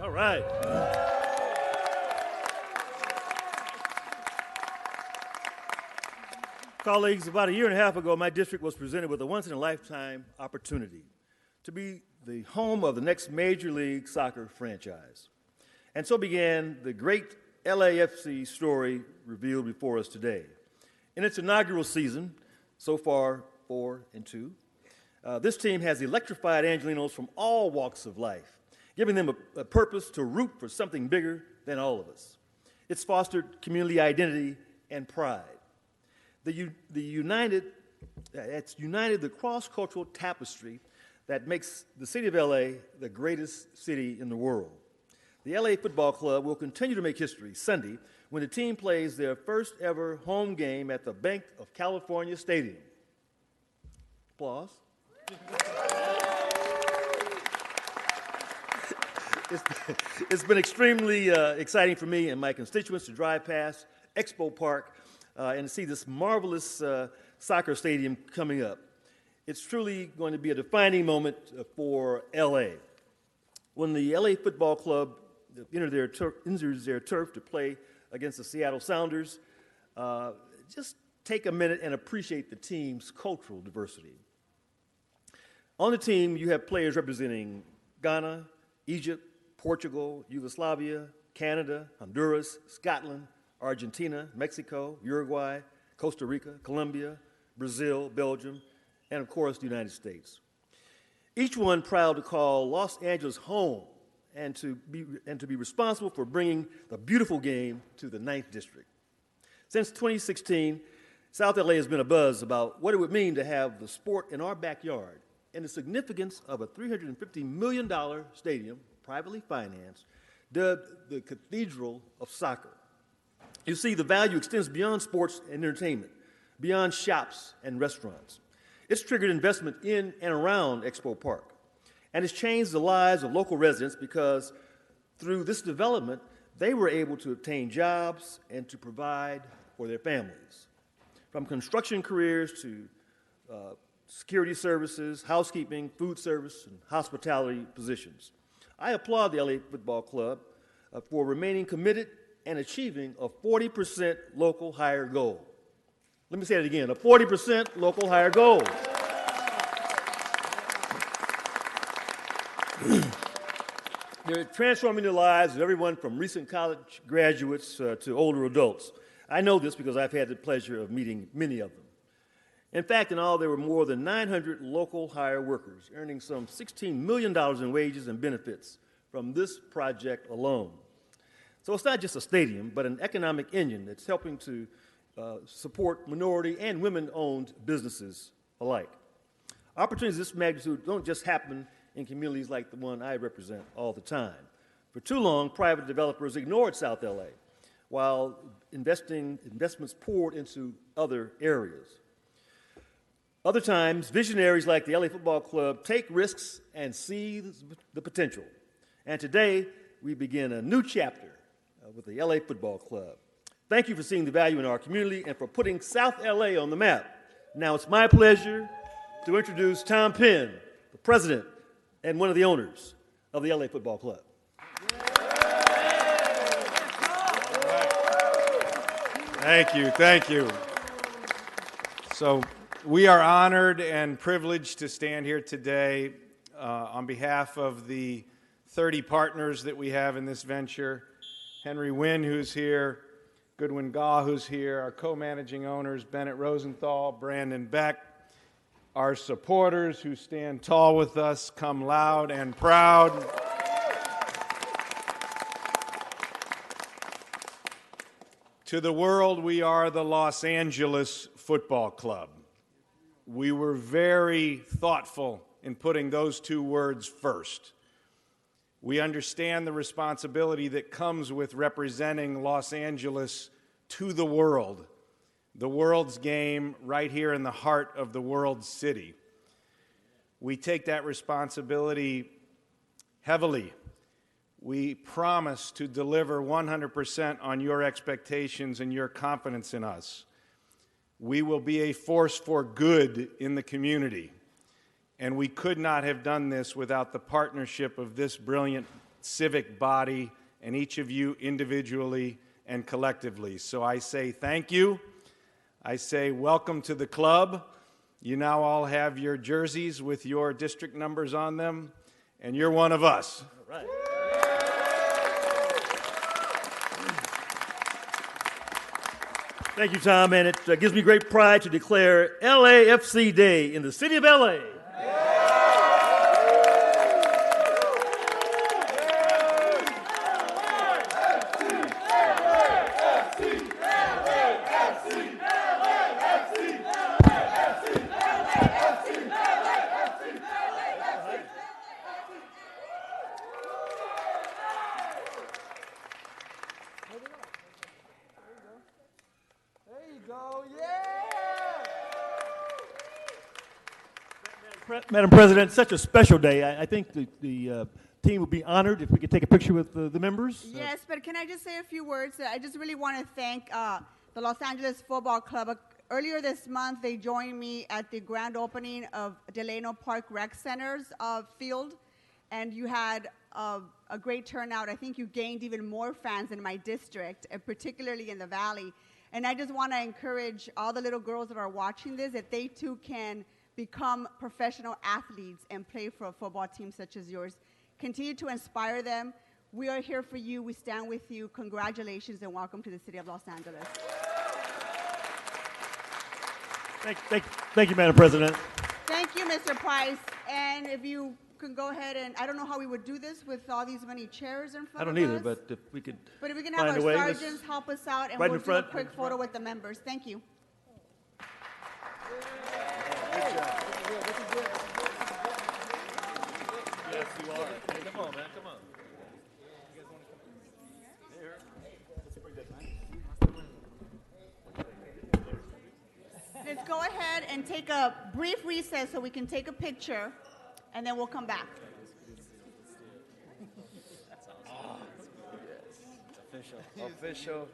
All right. Colleagues, about a year and a half ago, my district was presented with a once-in-a-lifetime opportunity to be the home of the next Major League Soccer franchise. And so began the great LAFC story revealed before us today. In its inaugural season, so far 4-2, this team has electrified Angelenos from all walks of life, giving them a purpose to root for something bigger than all of us. It's fostered community identity and pride. It's united the cross-cultural tapestry that makes the city of LA the greatest city in the world. The LA Football Club will continue to make history Sunday when the team plays their first ever home game at the Bank of California Stadium. Applause. It's been extremely exciting for me and my constituents to drive past Expo Park and to see this marvelous soccer stadium coming up. It's truly going to be a defining moment for LA. When the LA Football Club enters their turf to play against the Seattle Sounders, just take a minute and appreciate the team's cultural diversity. On the team, you have players representing Ghana, Egypt, Portugal, Yugoslavia, Canada, Honduras, Scotland, Argentina, Mexico, Uruguay, Costa Rica, Colombia, Brazil, Belgium, and of course, the United States. Each one proud to call Los Angeles home and to be responsible for bringing the beautiful game to the 9th District. Since 2016, South LA has been abuzz about what it would mean to have the sport in our backyard and the significance of a $350 million stadium, privately financed, dubbed the Cathedral of Soccer. You see, the value extends beyond sports and entertainment, beyond shops and restaurants. It's triggered investment in and around Expo Park, and it's changed the lives of local residents because through this development, they were able to obtain jobs and to provide for their families. From construction careers to security services, housekeeping, food service, and hospitality positions. I applaud the LA Football Club for remaining committed and achieving a 40% local hire goal. Let me say it again, a 40% local hire goal. They're transforming the lives of everyone from recent college graduates to older adults. I know this because I've had the pleasure of meeting many of them. In fact, in all, there were more than 900 local hire workers, earning some $16 million in wages and benefits from this project alone. So it's not just a stadium, but an economic engine that's helping to support minority and women-owned businesses alike. Opportunities of this magnitude don't just happen in communities like the one I represent all the time. For too long, private developers ignored South LA, while investments poured into other areas. Other times, visionaries like the LA Football Club take risks and see the potential. And today, we begin a new chapter with the LA Football Club. Thank you for seeing the value in our community and for putting South LA on the map. Now it's my pleasure to introduce Tom Penn, the president and one of the owners of the LA Football Club. Thank you, thank you. So we are honored and privileged to stand here today on behalf of the 30 partners that we have in this venture. Henry Wynn, who's here, Goodwin Gaw, who's here, our co-managing owners, Bennett Rosenthal, Brandon Beck, our supporters who stand tall with us, come loud and proud. To the world, we are the Los Angeles Football Club. We were very thoughtful in putting those two words first. We understand the responsibility that comes with representing Los Angeles to the world's game right here in the heart of the world city. We take that responsibility heavily. We promise to deliver 100% on your expectations and your confidence in us. We will be a force for good in the community. And we could not have done this without the partnership of this brilliant civic body and each of you individually and collectively. So I say thank you. I say welcome to the club. You now all have your jerseys with your district numbers on them, and you're one of us. All right. Thank you, Tom, and it gives me great pride to declare LAFC Day in the city of LA. Madam President, such a special day. I think the team would be honored if we could take a picture with the members. Yes, but can I just say a few words? I just really want to thank the Los Angeles Football Club. Earlier this month, they joined me at the grand opening of Delano Park Rec Center's field, and you had a great turnout. I think you gained even more fans in my district, particularly in the Valley. And I just want to encourage all the little girls that are watching this that they too can become professional athletes and play for a football team such as yours. Continue to inspire them. We are here for you. We stand with you. Congratulations and welcome to the city of Los Angeles. Thank you, Madam President. Thank you, Mr. Price. And if you can go ahead and, I don't know how we would do this with all these many chairs in front of us. I don't either, but if we could But if we can have our sergeants help us out and right we'll in do a front. quick photo with the members. Thank you. Yes, you are. Hey, come on, man, come on. Let's go ahead and take a brief recess so we can take a picture, and then we'll come back. Official.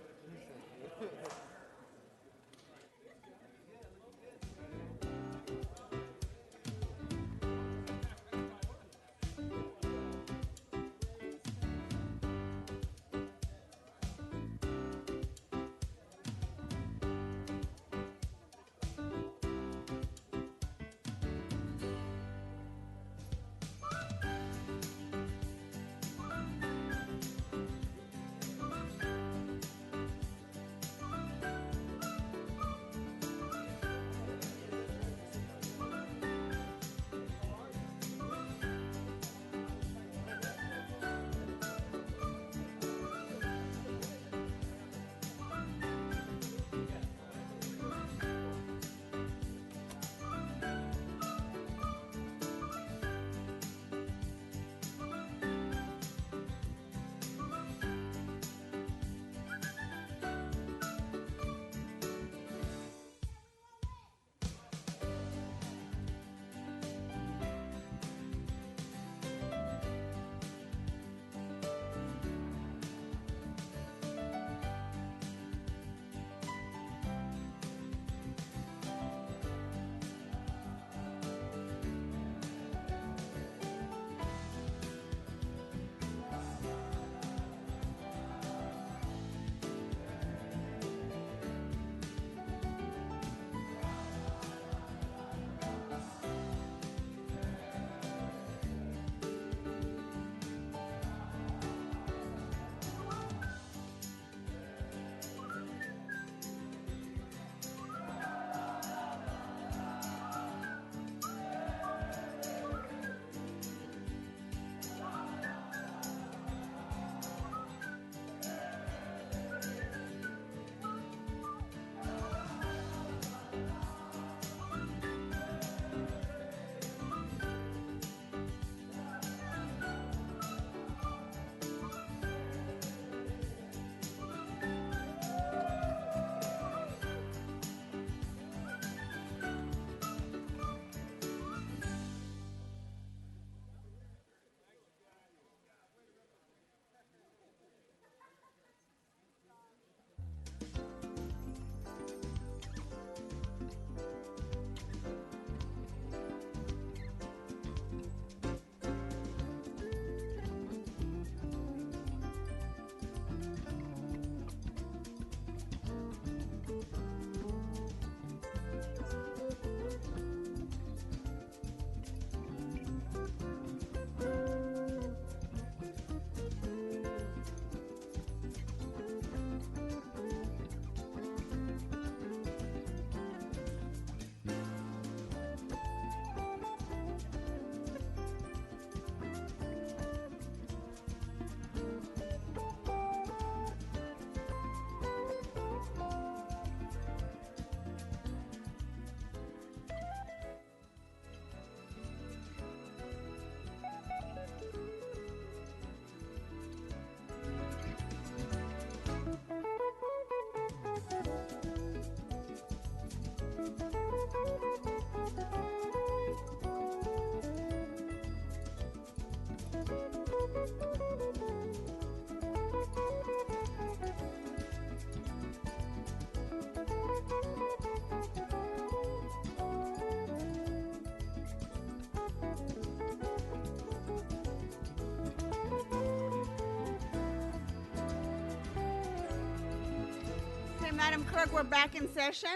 Madam Clerk, we're back in session.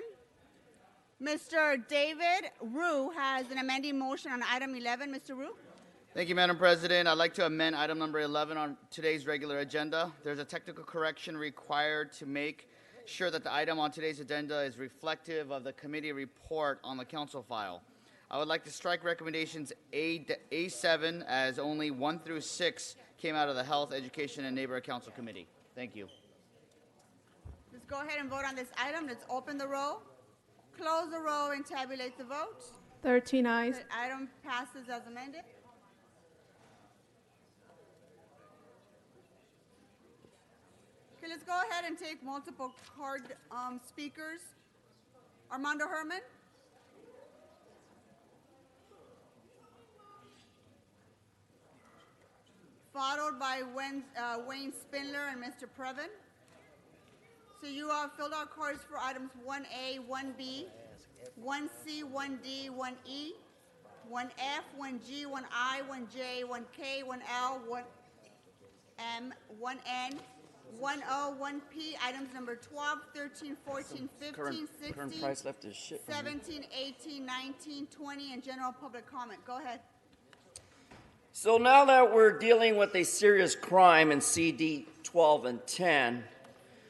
Mr. David Rue has an amending motion on item 11. Mr. Rue? Thank you, Madam President. I'd like to amend item number 11 on today's regular agenda. There's a technical correction required to make sure that the item on today's agenda is reflective of the committee report on the council file. I would like to strike recommendations A7 as only 1 through 6 came out of the Health, Education, and Neighborhood Council Committee. Thank you. Let's go ahead and vote on this item. Let's open the roll, close the roll, and tabulate the vote. 13 ayes. The item passes as amended. Okay, let's go ahead and take multiple card speakers. Armando Herman. Followed by Wayne Spindler and Mr. Previn. So you filled out cards for items 1A, 1B, 1C, 1D, 1E, 1F, 1G, 1I, 1J, 1K, 1L, 1M, 1N, 10, 1P, items number 12, 13, 14, 15, 16, current price left is shit. 17, 18, 19, 20, and general public comment. Go ahead. So now that we're dealing with a serious crime in CD 12 and 10,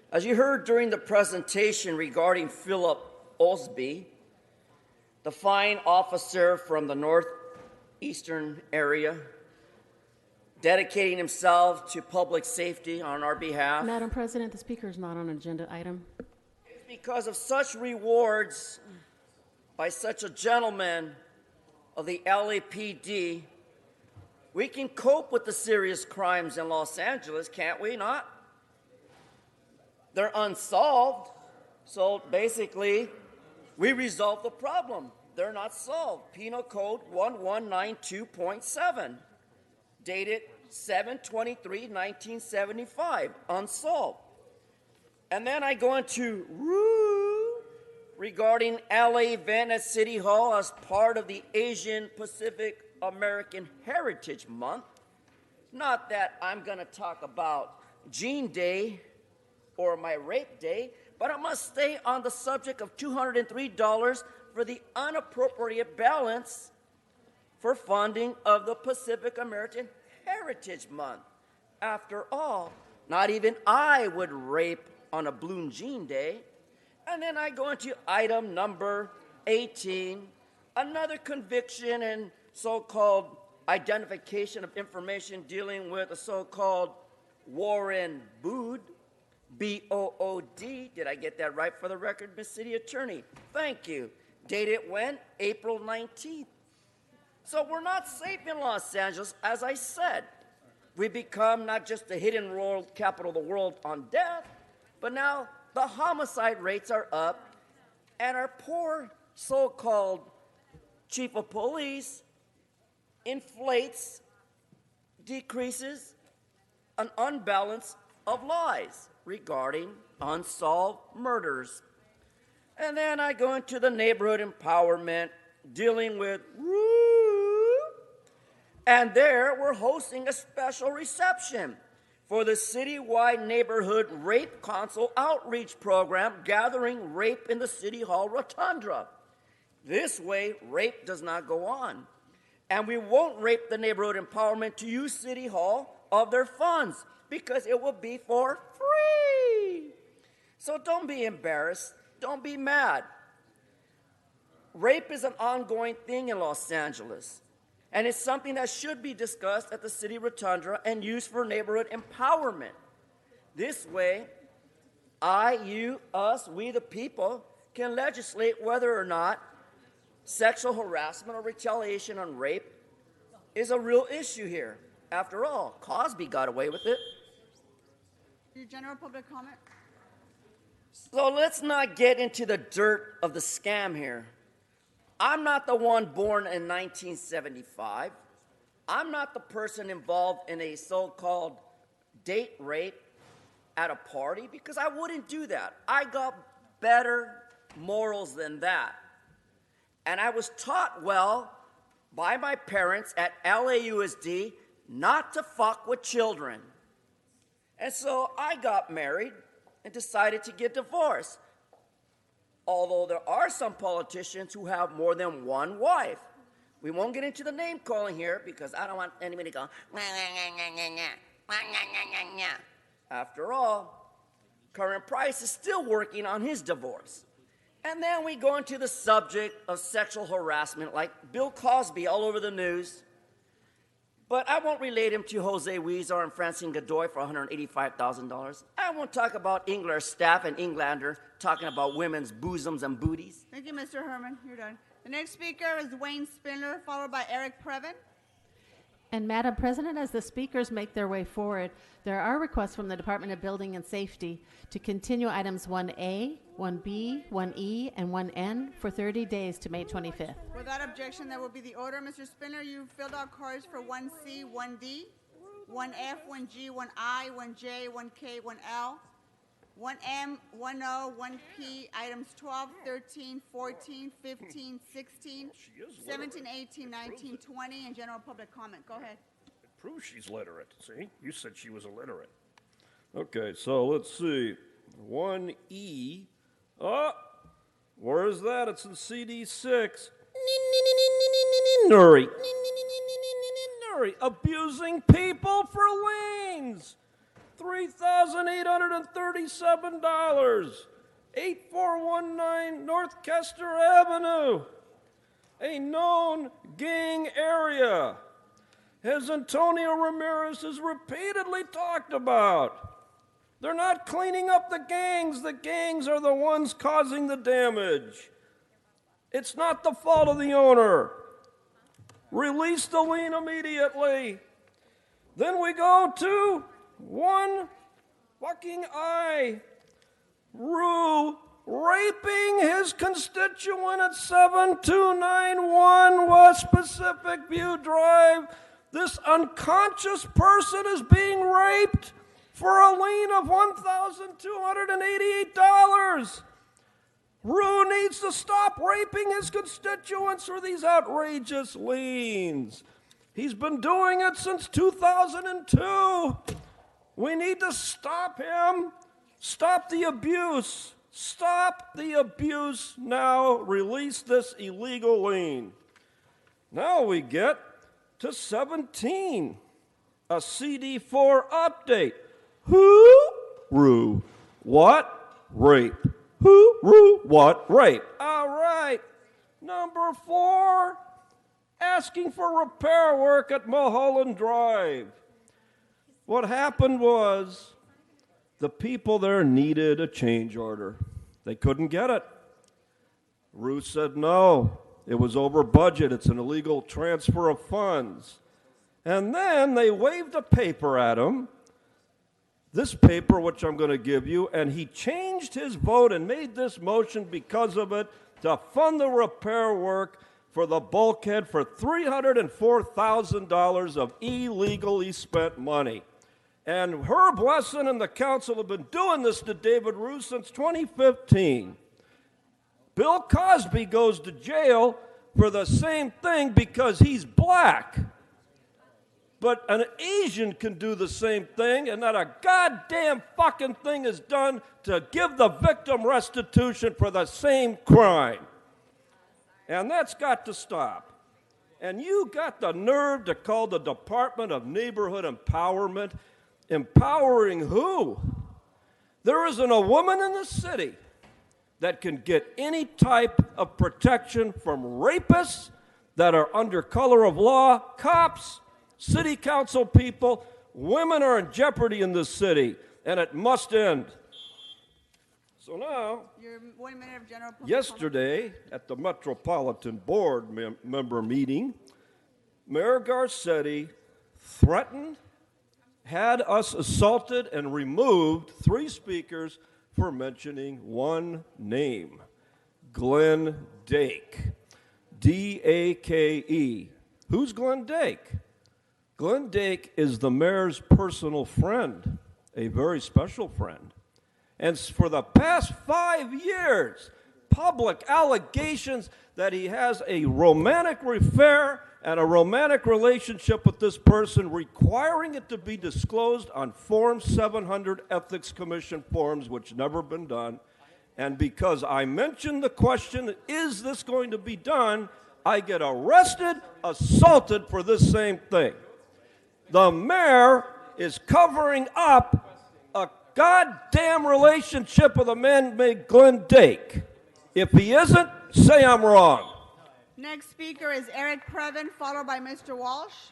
as you heard during the presentation regarding Philip Osby, the fine officer from the northeastern area, dedicating himself to public safety on our behalf. Madam President, the speaker is not on an agenda item. It's because of such rewards by such a gentleman of the LAPD, we can cope with the serious crimes in Los Angeles, can't we not? They're unsolved, so basically, we resolve the problem. They're not solved. Penal Code 1192.7, dated 7/23/1975, unsolved. And then I go into regarding LA event at City Hall as part of the Asian Pacific American Heritage Month. Not that I'm going to talk about Jean Day or my rape day, but I must stay on the subject of $203 for the unappropriate balance for funding of the Pacific American Heritage Month. After all, not even I would rape on a Blue Jean Day. And then I go into item number 18, another conviction and so-called identification of information dealing with the so-called Warren Bood, B-O-O-D. Did I get that right for the record, Miss City Attorney? Thank you. Dated when? April 19th. So we're not safe in Los Angeles, as I said. We become not just the hidden world capital of the world on death, but now the homicide rates are up, and our poor so-called chief of police inflates, decreases an unbalance of lies regarding unsolved murders. And then I go into the neighborhood empowerment, dealing with and there we're hosting a special reception for the citywide neighborhood rape council outreach program, gathering rape in the City Hall rotunda. This way, rape does not go on. And we won't rape the neighborhood empowerment to use City Hall of their funds, because it will be for free. So don't be embarrassed. Don't be mad. Rape is an ongoing thing in Los Angeles, and it's something that should be discussed at the city rotunda and used for neighborhood empowerment. This way, you, us, we the people can legislate whether or not sexual harassment or retaliation on rape is a real issue here. After all, Cosby got away with it. Your general public comment? So let's not get into the dirt of the scam here. I'm not the one born in 1975. I'm not the person involved in a so-called date rape at a party, because I wouldn't do that. I got better morals than that. And I was taught well by my parents at LAUSD not to fuck with children. And so I got married and decided to get divorced. Although there are some politicians who have more than one wife. We won't get into the name calling here because I don't want anybody to go, "Nah, nah, nah, nah, nah, nah, nah, nah, nah." After all, current Price is still working on his divorce. And then we go into the subject of sexual harassment like Bill Cosby all over the news. But I won't relate him to Jose Huizar and Francine Godoy for $185,000. I won't talk Engler Engler's staff and Englander talking about women's bosoms and booties. Thank you, Mr. Herman. You're done. The next speaker is Wayne Spindler, followed by Eric Previn. And Madam President, as the speakers make their way forward, there are requests from the Department of Building and Safety to continue items 1A, 1B, 1E, and 1N for 30 days to May 25th. Without objection, that will be the order. Mr. Spindler, you filled out cards for 1C, 1D, 1F, 1G, 1I, 1J, 1K, 1L, 1M, 10, 1P, items 12, 13, 14, 15, 16, 17, 18, 19, 20, and general public comment. Go ahead. It proves she's literate. See? You said she was illiterate. Okay, so let's see. 1E. Oh, where is that? It's in CD6. Nuri. Nuri. Abusing people for liens. $3,837. 8419 North Kester Avenue. A known gang area. As Antonio Ramirez has repeatedly talked about. They're not cleaning up the gangs. The gangs are the ones causing the damage. It's not the fault of the owner. Release the lien immediately. Then we go to 1 fucking I. Rue raping his constituent at 7291 West Pacific View Drive. This unconscious person is being raped for a lien of $1,288. Rue needs to stop raping his constituents for these outrageous liens. He's been doing it since 2002. We need to stop him. Stop the abuse. Stop the abuse now. Release this illegal lien. Now we get to 17, a CD4 update. Who? Rue. What? Rape. Who? Rue. What? Rape. All right. Number 4, asking for repair work at Mulholland Drive. What happened was the people there needed a change order. They couldn't get it. Rue said no. It was over budget. It's an illegal transfer of funds. And then they waved a paper at him. This paper, which I'm going to give you, and he changed his vote and made this motion because of it to fund the repair work for the bulkhead for $304,000 of illegally spent money. And Herb Wesson and the council have been doing this to David Rue since 2015. Bill Cosby goes to jail for the same thing because he's black. But an Asian can do the same thing, and not a goddamn fucking thing is done to give the victim restitution for the same crime. And that's got to stop. And you got the nerve to call the Department of Neighborhood Empowerment. Empowering who? There isn't a woman in the city that can get any type of protection from rapists that are under color of law, cops, city council people. Women are in jeopardy in this city, and it must end. So now, Your 1 minute of general public yesterday at the Metropolitan Board member meeting, Mayor Garcetti threatened, had us assaulted, and removed 3 speakers for mentioning one name, Glenn Dake, D-A-K-E. Who's Glenn Dake? Glenn Dake is the mayor's personal friend, a very special friend. And for the past 5 years, public allegations that he has a romantic affair and a romantic relationship with this person, requiring it to be disclosed on Form 700 Ethics Commission forms, which never been done. And because I mentioned the question, is this going to be done, I get arrested, assaulted for this same thing. The mayor is covering up a goddamn relationship with a man named Glenn Dake. If he isn't, say I'm wrong. Next speaker is Eric Previn, followed by Mr. Walsh.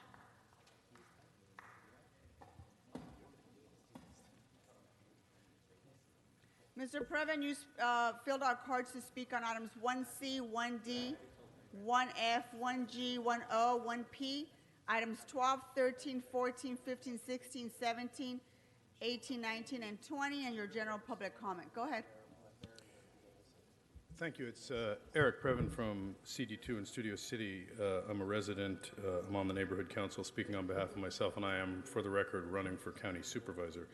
Mr. Previn, you filled out cards to speak on items 1C, 1D, 1F, 1G, 1O, 1P, items 12, 13, 14, 15, 16, 17, 18, 19, and 20, and your general public comment. Go ahead. Thank you. It's Eric Previn from CD2 in Studio City. I'm a resident. I'm on the neighborhood council speaking on behalf of myself, and I am, for the record, running for county supervisor.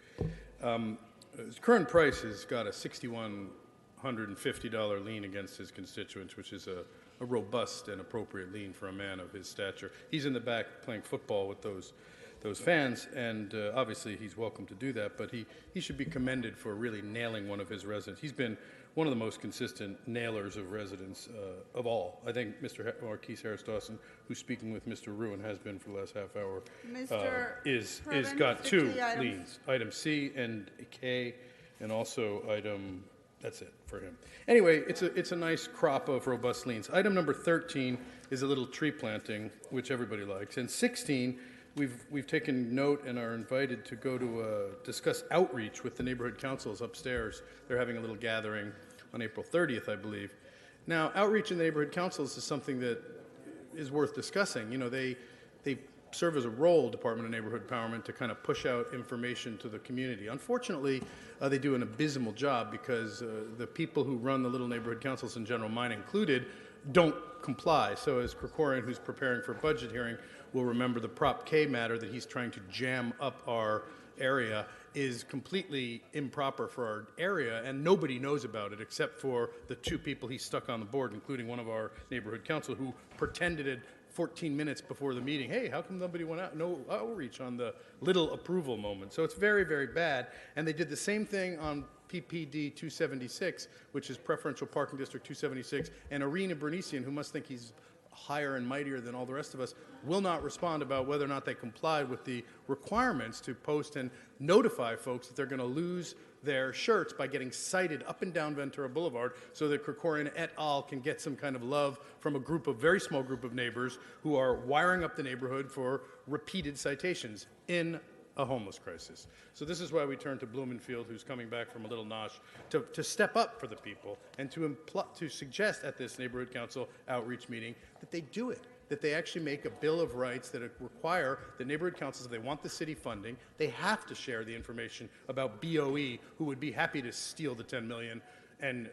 His current price has got a $6,150 lien against his constituents, which is a robust and appropriate lien for a man of his stature. He's in the back playing football with those fans, and obviously he's welcome to do that, but he should be commended for really nailing one of his residents. He's been one of the most consistent nailers of residents of all. I think Mr. Marquise Harris Dawson, who's speaking with Mr. Ruin, has been for the last half hour, is got two liens, item C and K, and also item, that's it for him. Anyway, it's a nice crop of robust liens. Item number 13 is a little tree planting, which everybody likes, and 16, we've taken note and are invited to go to discuss outreach with the neighborhood councils upstairs. They're having a little gathering on April 30th, I believe. Now, outreach in the neighborhood councils is something that is worth discussing. You know, they serve as a role, Department of Neighborhood Empowerment, to kind of push out information to the community. Unfortunately, they do an abysmal job because the people who run the little neighborhood councils, and General Mine included, don't comply. So as Krikorian, who's preparing for a budget hearing, will remember the Prop K matter that he's trying to jam up our area is completely improper for our area, and nobody knows about it except for the two people he stuck on the board, including one of our neighborhood council who pretended it 14 minutes before the meeting, hey, how come nobody went out? No outreach on the little approval moment. So it's very, very bad. And they did the same thing on PPD 276, which is Preferential Parking District 276, and Irina Bernician, who must think he's higher and mightier than all the rest of us, will not respond about whether or not they complied with the requirements to post and notify folks that they're going to lose their shirts by getting cited up and down Ventura Boulevard so that Krikorian et al. Can get some kind of love from a very small group of neighbors who are wiring up the neighborhood for repeated citations in a homeless crisis. So this is why we turn to Blumenfield, who's coming back from a little nosh, to step up for the people and to suggest at this neighborhood council outreach meeting that they do it, that they actually make a bill of rights that require the neighborhood councils, if they want the city funding, they have to share the information about BOE, who would be happy to steal the $10 million, and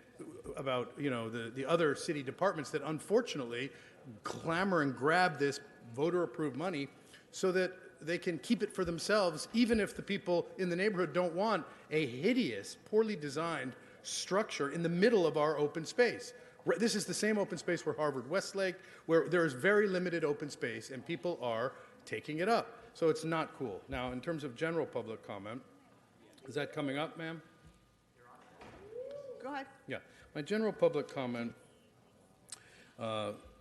about the other city departments that unfortunately clamor and grab this voter-approved money so that they can keep it for themselves, even if the people in the neighborhood don't want a hideous, poorly designed structure in the middle of our open space. This is the same open space where Harvard Westlake, where there is very limited open space, and people are taking it up. So it's not cool. Now, in terms of general public comment, is that coming up, ma'am? Go ahead. Yeah. My general public comment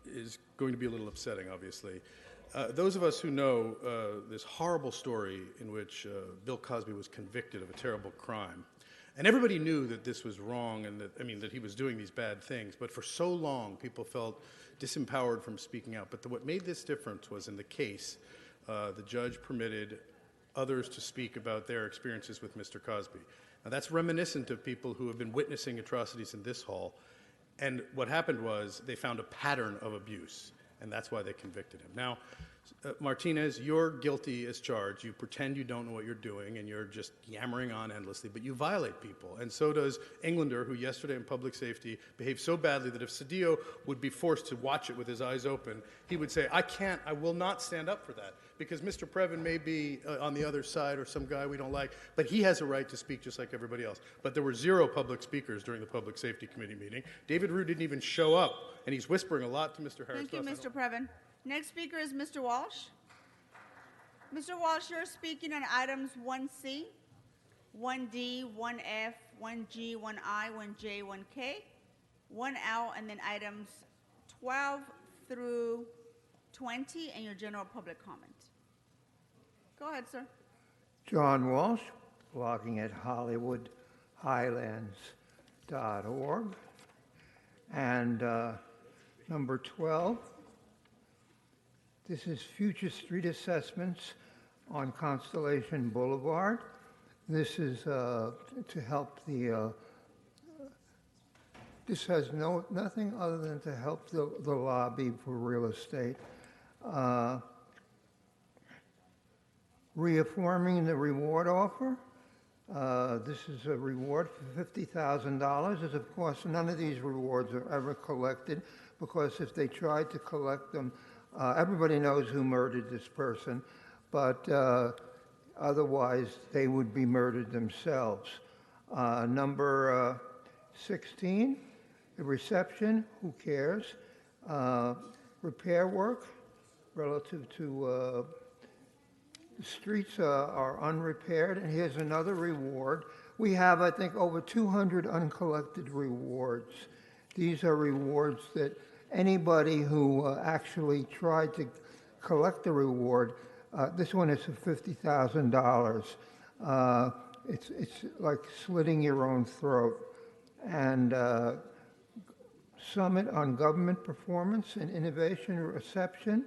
is going to be a little upsetting, obviously. Those of us who know this horrible story in which Bill Cosby was convicted of a terrible crime, and everybody knew that this was wrong and that he was doing these bad things, but for so long people felt disempowered from speaking out. But what made this difference was in the case, the judge permitted others to speak about their experiences with Mr. Cosby. Now that's reminiscent of people who have been witnessing atrocities in this hall, and what happened was they found a pattern of abuse, and that's why they convicted him. Now, Martinez, you're guilty as charged. You pretend you don't know what you're doing, and you're just yammering on endlessly, but you violate people. And so does Englander, who yesterday in public safety behaved so badly that if Cedillo would be forced to watch it with his eyes open, he would say, I will not stand up for that, because Mr. Previn may be on the other side or some guy we don't like, but he has a right to speak just like everybody else. But there were 0 public speakers during the Public Safety Committee meeting. David Rue didn't even show up, and he's whispering a lot to Mr. Harris. Thank you, Mr. Previn. Next speaker is Mr. Walsh. Mr. Walsh, you're speaking on items 1C, 1D, 1F, 1G, 1I, 1J, 1K, 1L, and then items 12 through 20, and your general public comment. Go ahead, sir. John Walsh, blogging at HollywoodHighlands.org. And number 12, this is future street assessments on Constellation Boulevard. This is to help the, this has nothing other than to help the lobby for real estate. Reaffirming the reward offer. This is a reward for $50,000. As of course, none of these rewards are ever collected, because if they tried to collect them, everybody knows who murdered this person, but otherwise they would be murdered themselves. Number 16, the reception, who cares? Repair work relative to the streets are unrepaired, and here's another reward. We have, I think, over 200 uncollected rewards. These are rewards that anybody who actually tried to collect the reward, this one is for $50,000. It's like slitting your own throat. And Summit on Government Performance and Innovation Reception.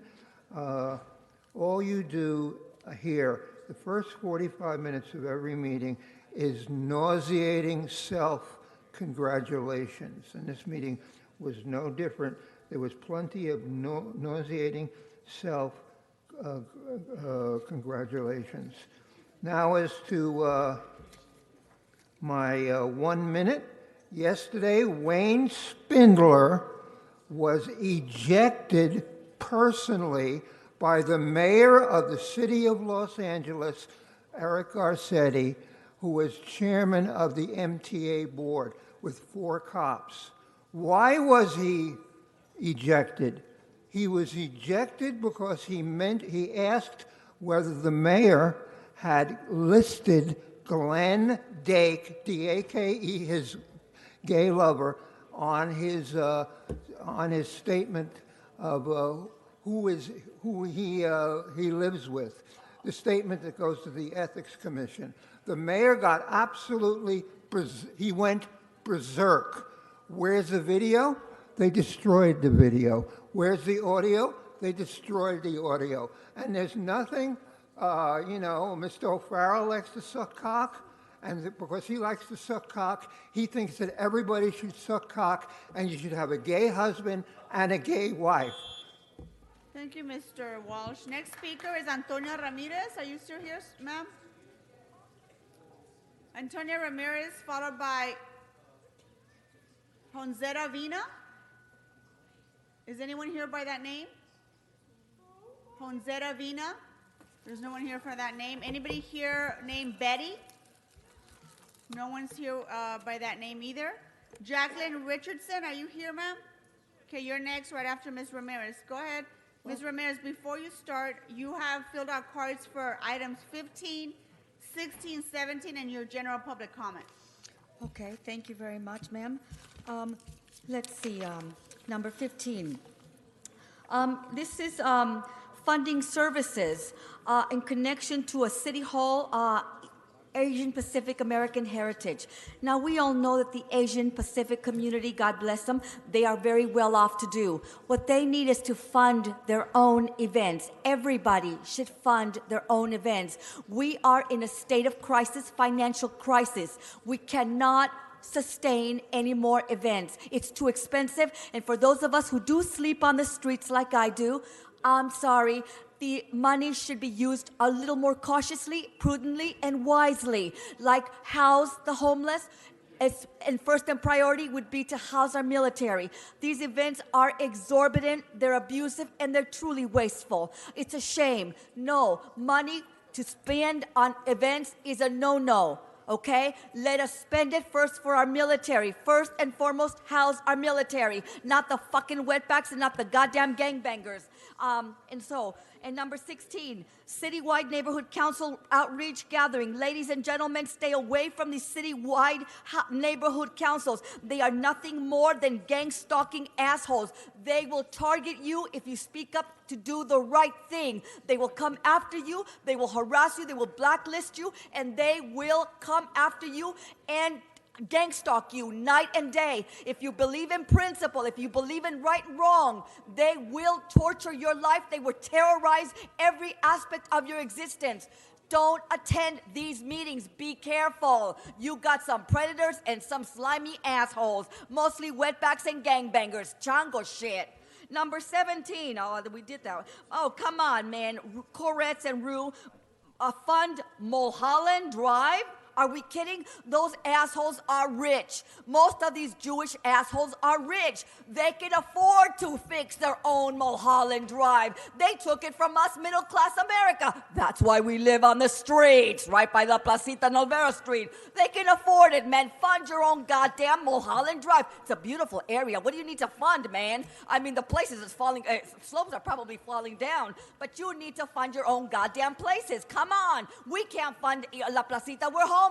All you do here, the first 45 minutes of every meeting, is nauseating self-congratulations. And this meeting was no different. There was plenty of nauseating self-congratulations. Now as to my 1 minute. Yesterday, Wayne Spindler was ejected personally by the mayor of the city of Los Angeles, Eric Garcetti, who was chairman of the MTA board, with 4 cops. Why was he ejected? He was ejected because he asked whether the mayor had listed Glenn Dake, D-A-K-E, his gay lover, on his statement of who he lives with, the statement that goes to the Ethics Commission. The mayor got absolutely, he went berserk. Where's the video? They destroyed the video. Where's the audio? They destroyed the audio. And there's nothing, Mr. O'Farrell likes to suck cock, and because he likes to suck cock, he thinks that everybody should suck cock, and you should have a gay husband and a gay wife. Thank you, Mr. Walsh. Next speaker is Antonia Ramirez. Are you still here, ma'am? Antonia Ramirez, followed by Honzera Vina. Is anyone here by that name? Honzera Vina. There's no one here for that name. Anybody here named Betty? No one's here by that name either. Jacqueline Richardson, are you here, ma'am? Okay, you're next right after Ms. Ramirez. Go ahead. Ms. Ramirez, before you start, you have filled out cards for items 15, 16, 17, and your general public comment. Okay, thank you very much, ma'am. Let's see, number 15. This is funding services in connection to a City Hall Asian Pacific American heritage. Now, we all know that the Asian Pacific community, God bless them, they are very well off to do. What they need is to fund their own events. Everybody should fund their own events. We are in a state of crisis, financial crisis. We cannot sustain any more events. It's too expensive, and for those of us who do sleep on the streets like I do, I'm sorry, the money should be used a little more cautiously, prudently, and wisely, like house the homeless. And first and priority would be to house our military. These events are exorbitant, they're abusive, and they're truly wasteful. It's a shame. No, money to spend on events is a no-no. Okay? Let us spend it first for our military. First and foremost, house our military, not the fucking wetbacks and not the goddamn gangbangers. And number 16, citywide neighborhood council outreach gathering. Ladies and gentlemen, stay away from these citywide neighborhood councils. They are nothing more than gang stalking assholes. They will target you if you speak up to do the right thing. They will come after you, they will harass you, they will blacklist you, and they will come after you and gang stalk you night and day. If you believe in principle, if you believe in right and wrong, they will torture your life. They will terrorize every aspect of your existence. Don't attend these meetings. Be careful. You got some predators and some slimy assholes, mostly wetbacks and gangbangers. Chango shit. Number 17. Oh, we did that. Oh, come on, man. Coretz and Rue fund Mulholland Drive? Are we kidding? Those assholes are rich. Most of these Jewish assholes are rich. They can afford to fix their own Mulholland Drive. They took it from us, middle-class America. That's why we live on the streets, right by La Placita Novera Street. They can afford it, man. Fund your own goddamn Mulholland Drive. It's a beautiful area. What do you need to fund, man? I mean, the places is falling, slopes are probably falling down, but you need to fund your own goddamn places. Come on. We can't fund La Placita. We're homeless.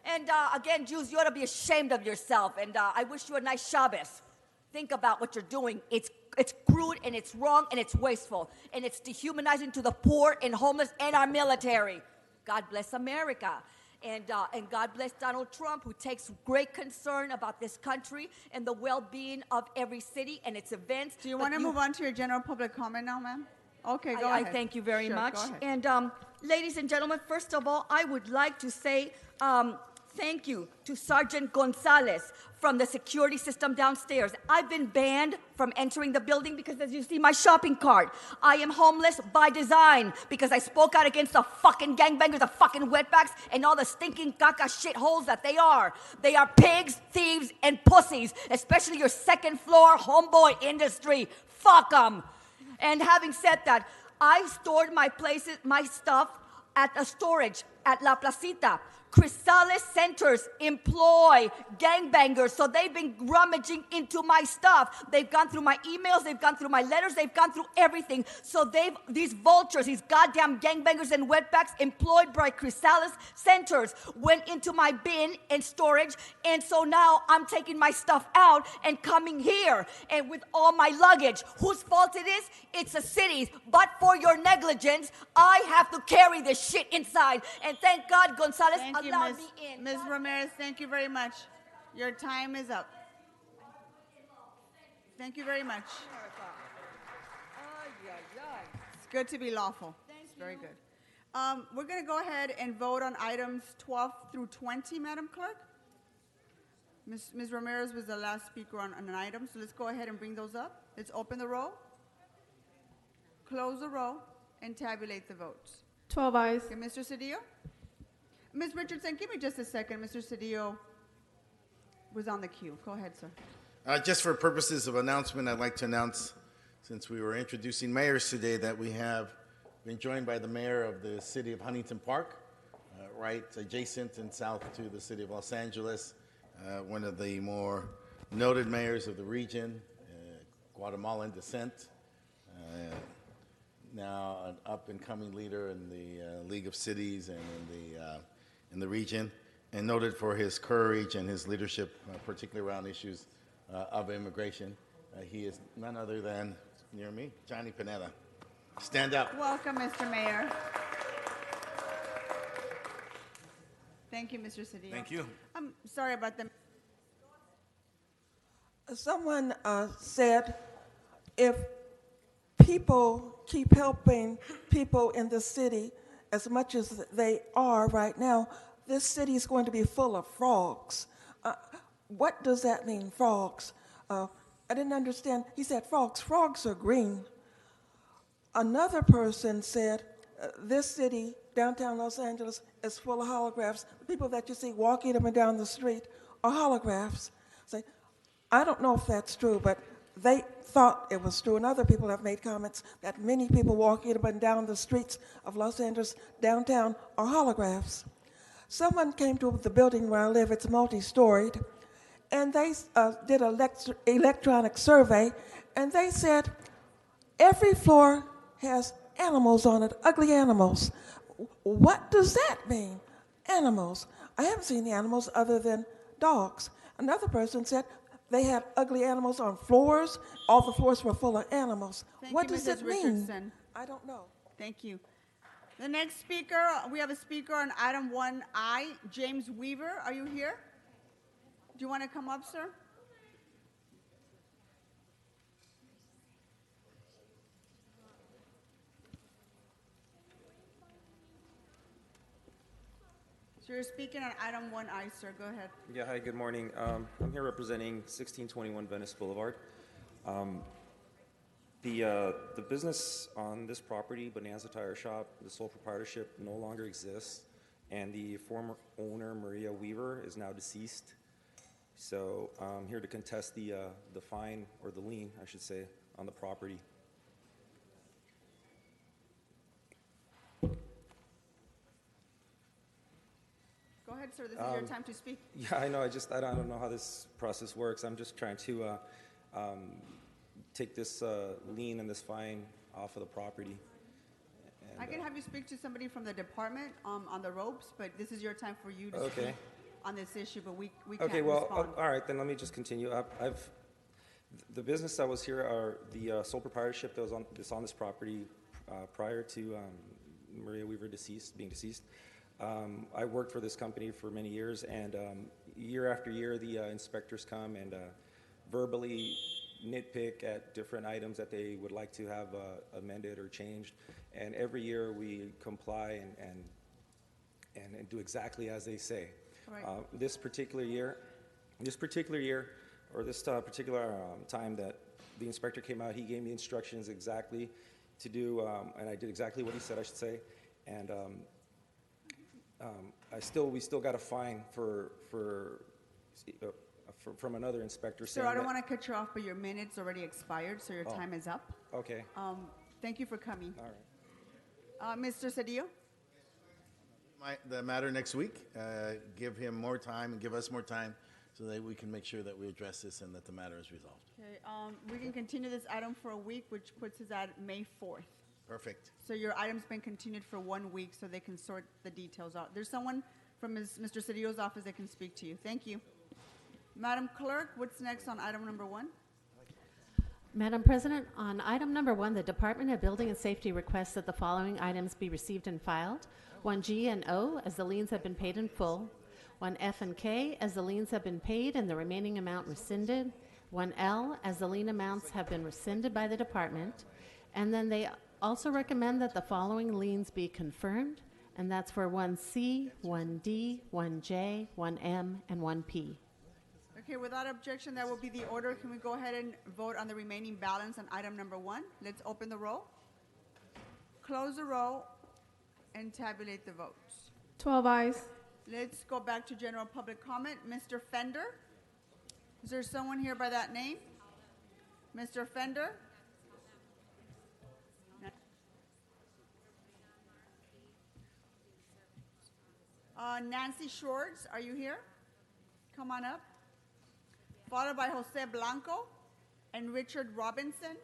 And again, Jews, you ought to be ashamed of yourself. And I wish you a nice Shabbos. Think about what you're doing. It's crude and it's wrong and it's wasteful. And it's dehumanizing to the poor and homeless and our military. God bless America. And God bless Donald Trump, who takes great concern about this country and the well-being of every city and its events. Do you want to move on to your general public comment now, ma'am? Okay, go ahead. I thank you very much. Go ahead. And ladies and gentlemen, first of all, I would like to say thank you to Sergeant Gonzalez from the security system downstairs. I've been banned from entering the building because, as you see, my shopping cart. I am homeless by design because I spoke out against the fucking gangbangers, the fucking wetbacks, and all the stinking caca shitholes that they are. They are pigs, thieves, and pussies, especially your second floor homeboy industry. Fuck them. And having said that, I stored my stuff at a storage at La Placita. Chrysalis centers employ gangbangers, so they've been rummaging into my stuff. They've gone through my emails, they've gone through my letters, they've gone through everything. So these vultures, these goddamn gangbangers and wetbacks employed by Chrysalis centers went into my bin and storage, and so now I'm taking my stuff out and coming here, and with all my luggage. Whose fault it is? It's the city's. But for your negligence, I have to carry this shit inside. And thank God Gonzalez allowed me in. Ms. Ramirez, thank you very much. Your time is up. Thank you very much. It's good to be lawful. It's very good. We're going to go ahead and vote on items 12 through 20, Madam Clerk. Ms. Ramirez was the last speaker on an item, so let's go ahead and bring those up. Let's open the roll, close the roll, and tabulate the votes. 12 ayes. Okay, Mr. Cedillo? Ms. Richardson, give me just a second. Mr. Cedillo was on the queue. Go ahead, sir. Just for purposes of announcement, I'd like to announce, since we were introducing mayors today, that we have been joined by the mayor of the city of Huntington Park, right adjacent and south to the city of Los Angeles, one of the more noted mayors of the region, Guatemalan descent, now an up-and-coming leader in the League of Cities and in the region, and noted for his courage and his leadership, particularly around issues of immigration. He is none other than, near me, Johnny Pineda. Stand up. Welcome, Mr. Mayor. Thank you, Mr. Cedillo. Thank you. I'm sorry about the... Someone said if people keep helping people in the city as much as they are right now, this city is going to be full of frogs. What does that mean, frogs? I didn't understand. He said frogs. Frogs are green. Another person said, this city, downtown Los Angeles, is full of holographs. The people that you see walking up and down the street are holographs. Say, I don't know if that's true, but they thought it was true. And other people have made comments that many people walking up and down the streets of Los Angeles downtown are holographs. Someone came to the building where I live, it's multi-storied, and they did an electronic survey, and they said every floor has animals on it, ugly animals. What does that mean, animals? I haven't seen the animals other than dogs. Another person said they had ugly animals on floors. All the floors were full of animals. What does it mean? Richardson. I don't know. Thank you. The next speaker, we have a speaker on item 1I, James Weaver. Are you here? Do you want to come up, sir? So you're speaking on item 1I, sir. Go ahead. Yeah, hi, good morning. I'm here representing 1621 Venice Boulevard. The business on this property, Bonanza Tire Shop, the sole proprietorship no longer exists, and the former owner, Maria Weaver, is now deceased. So I'm here to contest the fine, or the lien, I should say, on the property. Go ahead, sir. This is your time to speak. Yeah, I know. I don't know how this process works. I'm just trying to take this lien and this fine off of the property. And, I can have you speak to somebody from the department on the ropes, but this is your time for you to speak on this issue, but we can't respond. All right, then let me just continue. The business that was here are the sole proprietorship that was on this property prior to Maria Weaver being deceased. I worked for this company for many years, and year after year, the inspectors come and verbally nitpick at different items that they would like to have amended or changed. And every year, we comply and do exactly as they say. Right. This particular year, or this particular time that the inspector came out, he gave me instructions exactly to do, and I did exactly what he said I should say. And we still got a fine from another inspector. Sir, I don't want to cut you off, but your minute's already expired, so your time is up. Okay. Thank you for coming. All right. Mr. Cedillo? The matter next week, give him more time and give us more time so that we can make sure that we address this and that the matter is resolved. Okay, we can continue this item for a week, which puts us at May 4th. Perfect. So your item's been continued for 1 week so they can sort the details out. There's someone from Mr. Cedillo's office that can speak to you. Thank you. Madam Clerk, what's next on item number 1? Madam President, on item number 1, the Department of Building and Safety requests that the following items be received and filed. 1G and O, as the liens have been paid in full. 1F and K, as the liens have been paid and the remaining amount rescinded. 1L, as the lien amounts have been rescinded by the department. And then they also recommend that the following liens be confirmed, and that's for 1C, 1D, 1J, 1M, and 1P. Okay, without objection, that will be the order. Can we go ahead and vote on the remaining balance on item number 1? Let's open the roll, close the roll, and tabulate the votes. 12 ayes. Let's go back to general public comment. Mr. Fender? Is there someone here by that name? Mr. Fender? Nancy Schwartz, are you here? Come on up. Followed by Jose Blanco and Richard Robinson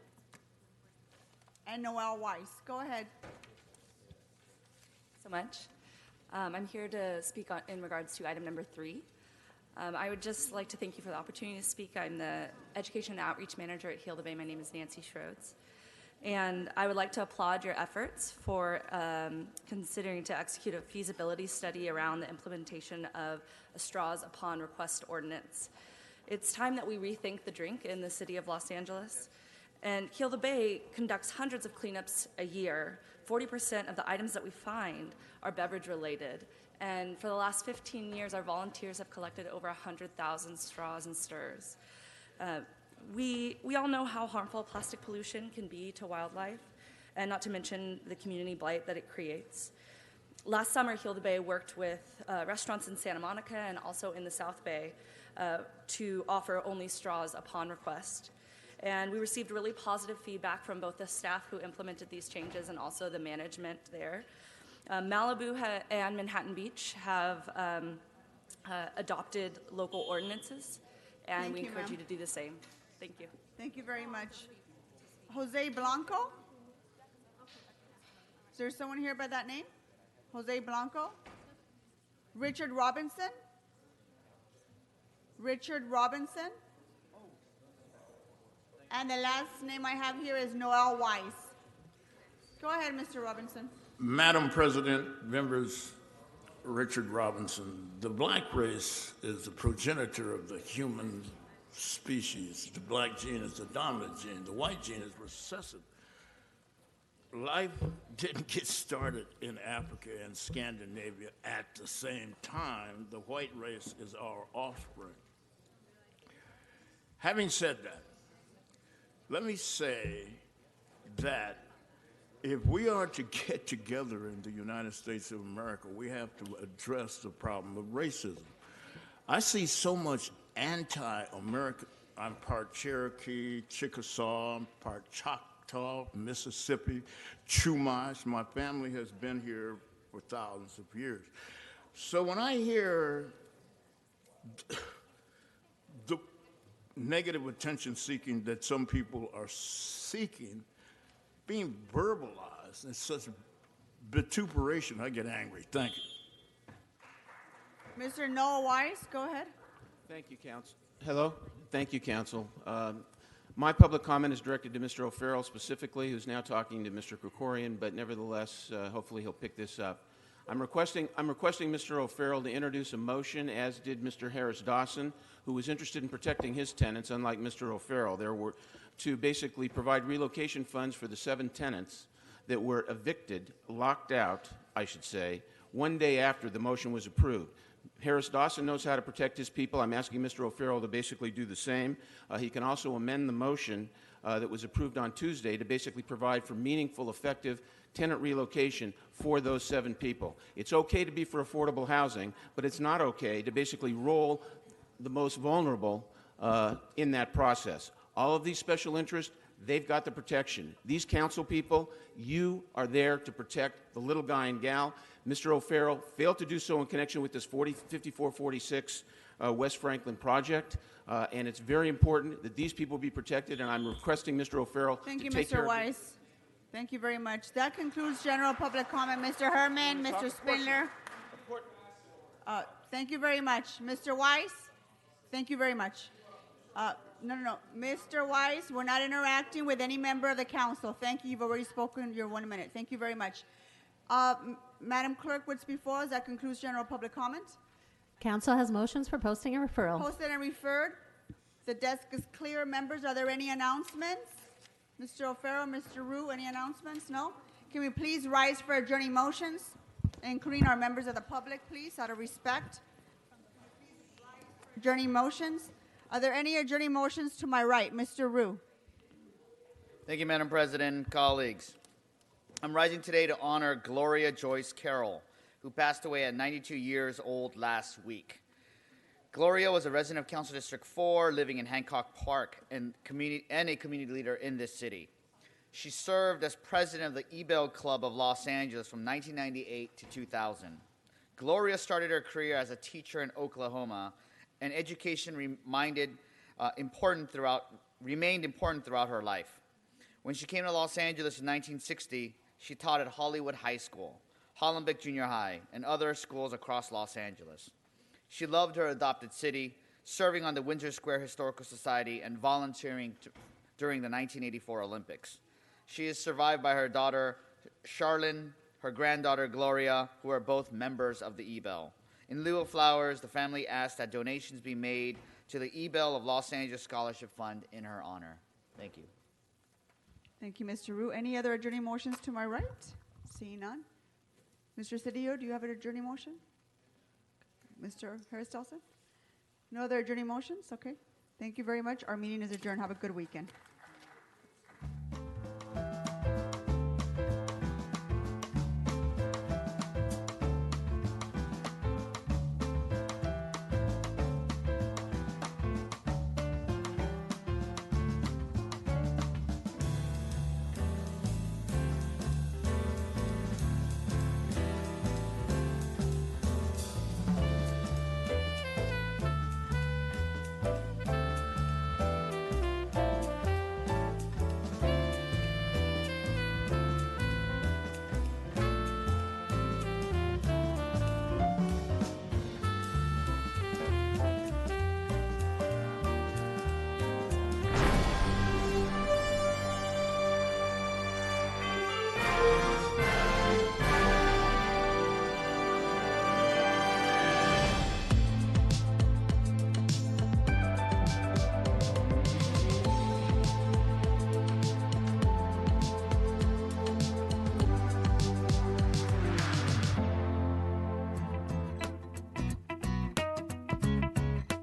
and Noel Weiss. Go ahead. So much. I'm here to speak in regards to item number 3. I would just like to thank you for the opportunity to speak. I'm the Education and Outreach Manager at Heal the Bay. My name is Nancy Schroeds. And I would like to applaud your efforts for considering to execute a feasibility study around the implementation of a straws upon request ordinance. It's time that we rethink the drink in the city of Los Angeles. And Heal the Bay conducts hundreds of cleanups a year. 40% of the items that we find are beverage related. And for the last 15 years, our volunteers have collected over 100,000 straws and stirs. We all know how harmful plastic pollution can be to wildlife, and not to mention the community blight that it creates. Last summer, Heal the Bay worked with restaurants in Santa Monica and also in the South Bay to offer only straws upon request. And we received really positive feedback from both the staff who implemented these changes and also the management there. Malibu and Manhattan Beach have adopted local ordinances, and Thank we you, encourage ma'am. you to do the same. Thank you. Thank you very much. Jose Blanco? Is there someone here by that name? Jose Blanco? Richard Robinson? Richard Robinson? And the last name I have here is Noel Weiss. Go ahead, Mr. Robinson. Madam President, members, Richard Robinson, the black race is the progenitor of the human species. The black gene is the dominant gene. The white gene is recessive. Life didn't get started in Africa and Scandinavia at the same time. The white race is our offspring. Having said that, let me say that if we are to get together in the United States of America, we have to address the problem of racism. I see so much anti-American. I'm part Cherokee, Chickasaw, I'm part Choctaw, Mississippi, Chumash. My family has been here for thousands of years. So when I hear the negative attention seeking that some people are seeking being verbalized in such vituperation, I get angry. Thank you. Mr. Noel Weiss, go ahead. Thank you, Council. Hello. Thank you, Council. My public comment is directed to Mr. O'Farrell specifically, who's now talking to Mr. Krikorian, but nevertheless, hopefully he'll pick this up. I'm requesting Mr. O'Farrell to introduce a motion, as did Mr. Harris Dawson, who was interested in protecting his tenants, unlike Mr. O'Farrell. There were to basically provide relocation funds for the 7 tenants that were evicted, locked out, I should say, one day after the motion was approved. Harris Dawson knows how to protect his people. I'm asking Mr. O'Farrell to basically do the same. He can also amend the motion that was approved on Tuesday to basically provide for meaningful, effective tenant relocation for those 7 people. It's okay to be for affordable housing, but it's not okay to basically roll the most vulnerable in that process. All of these special interests, they've got the protection. These council people, you are there to protect the little guy and gal. Mr. O'Farrell failed to do so in connection with this 5446 West Franklin project, and it's very important that these people be protected, and I'm requesting Mr. O'Farrell Thank to you, take care Mr. of Weiss. Thank you very much. That concludes general public comment. Mr. Herman, Mr. Spindler. Thank you very much. Mr. Weiss, thank you very much. No. Mr. Weiss, we're not interacting with any member of the council. Thank you. You've already spoken your 1 minute. Thank you very much. Madam Clerk, what's before us? That concludes general public comment. Council has motions for posting and referral. Posted and referred. The desk is clear. Members, are there any announcements? Mr. O'Farrell, Mr. Rue, any announcements? No? Can we please rise for adjourning motions, including our members of the public, please, out of respect? Adjourning motions. Are there any adjourning motions to my right? Mr. Rue. Thank you, Madam President, colleagues. I'm rising today to honor Gloria Joyce Carroll, who passed away at 92 years old last week. Gloria was a resident of Council District 4, living in Hancock Park, and a community leader in this city. She served as president of the Ebell Club of Los Angeles from 1998 to 2000. Gloria started her career as a teacher in Oklahoma, and education remained important throughout her life. When she came to Los Angeles in 1960, she taught at Hollywood High School, Hollenbeck Junior High, and other schools across Los Angeles. She loved her adopted city, serving on the Windsor Square Historical Society and volunteering during the 1984 Olympics. She is survived by her daughter, Charlene, her granddaughter, Gloria, who are both members of the Ebell. In lieu of flowers, the family asked that donations be made to the Ebell of Los Angeles Scholarship Fund in her honor. Thank you. Thank you, Mr. Rue. Any other adjourning motions to my right? Seeing none. Mr. Cedillo, do you have an adjourning motion? Mr. Harris-Dawson? No other adjourning motions? Okay. Thank you very much. Our meeting is adjourned. Have a good weekend.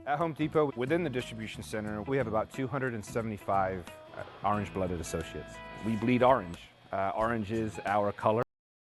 At Home Depot, within the distribution center, we have about 275 orange-blooded associates. We bleed orange. Orange is our color.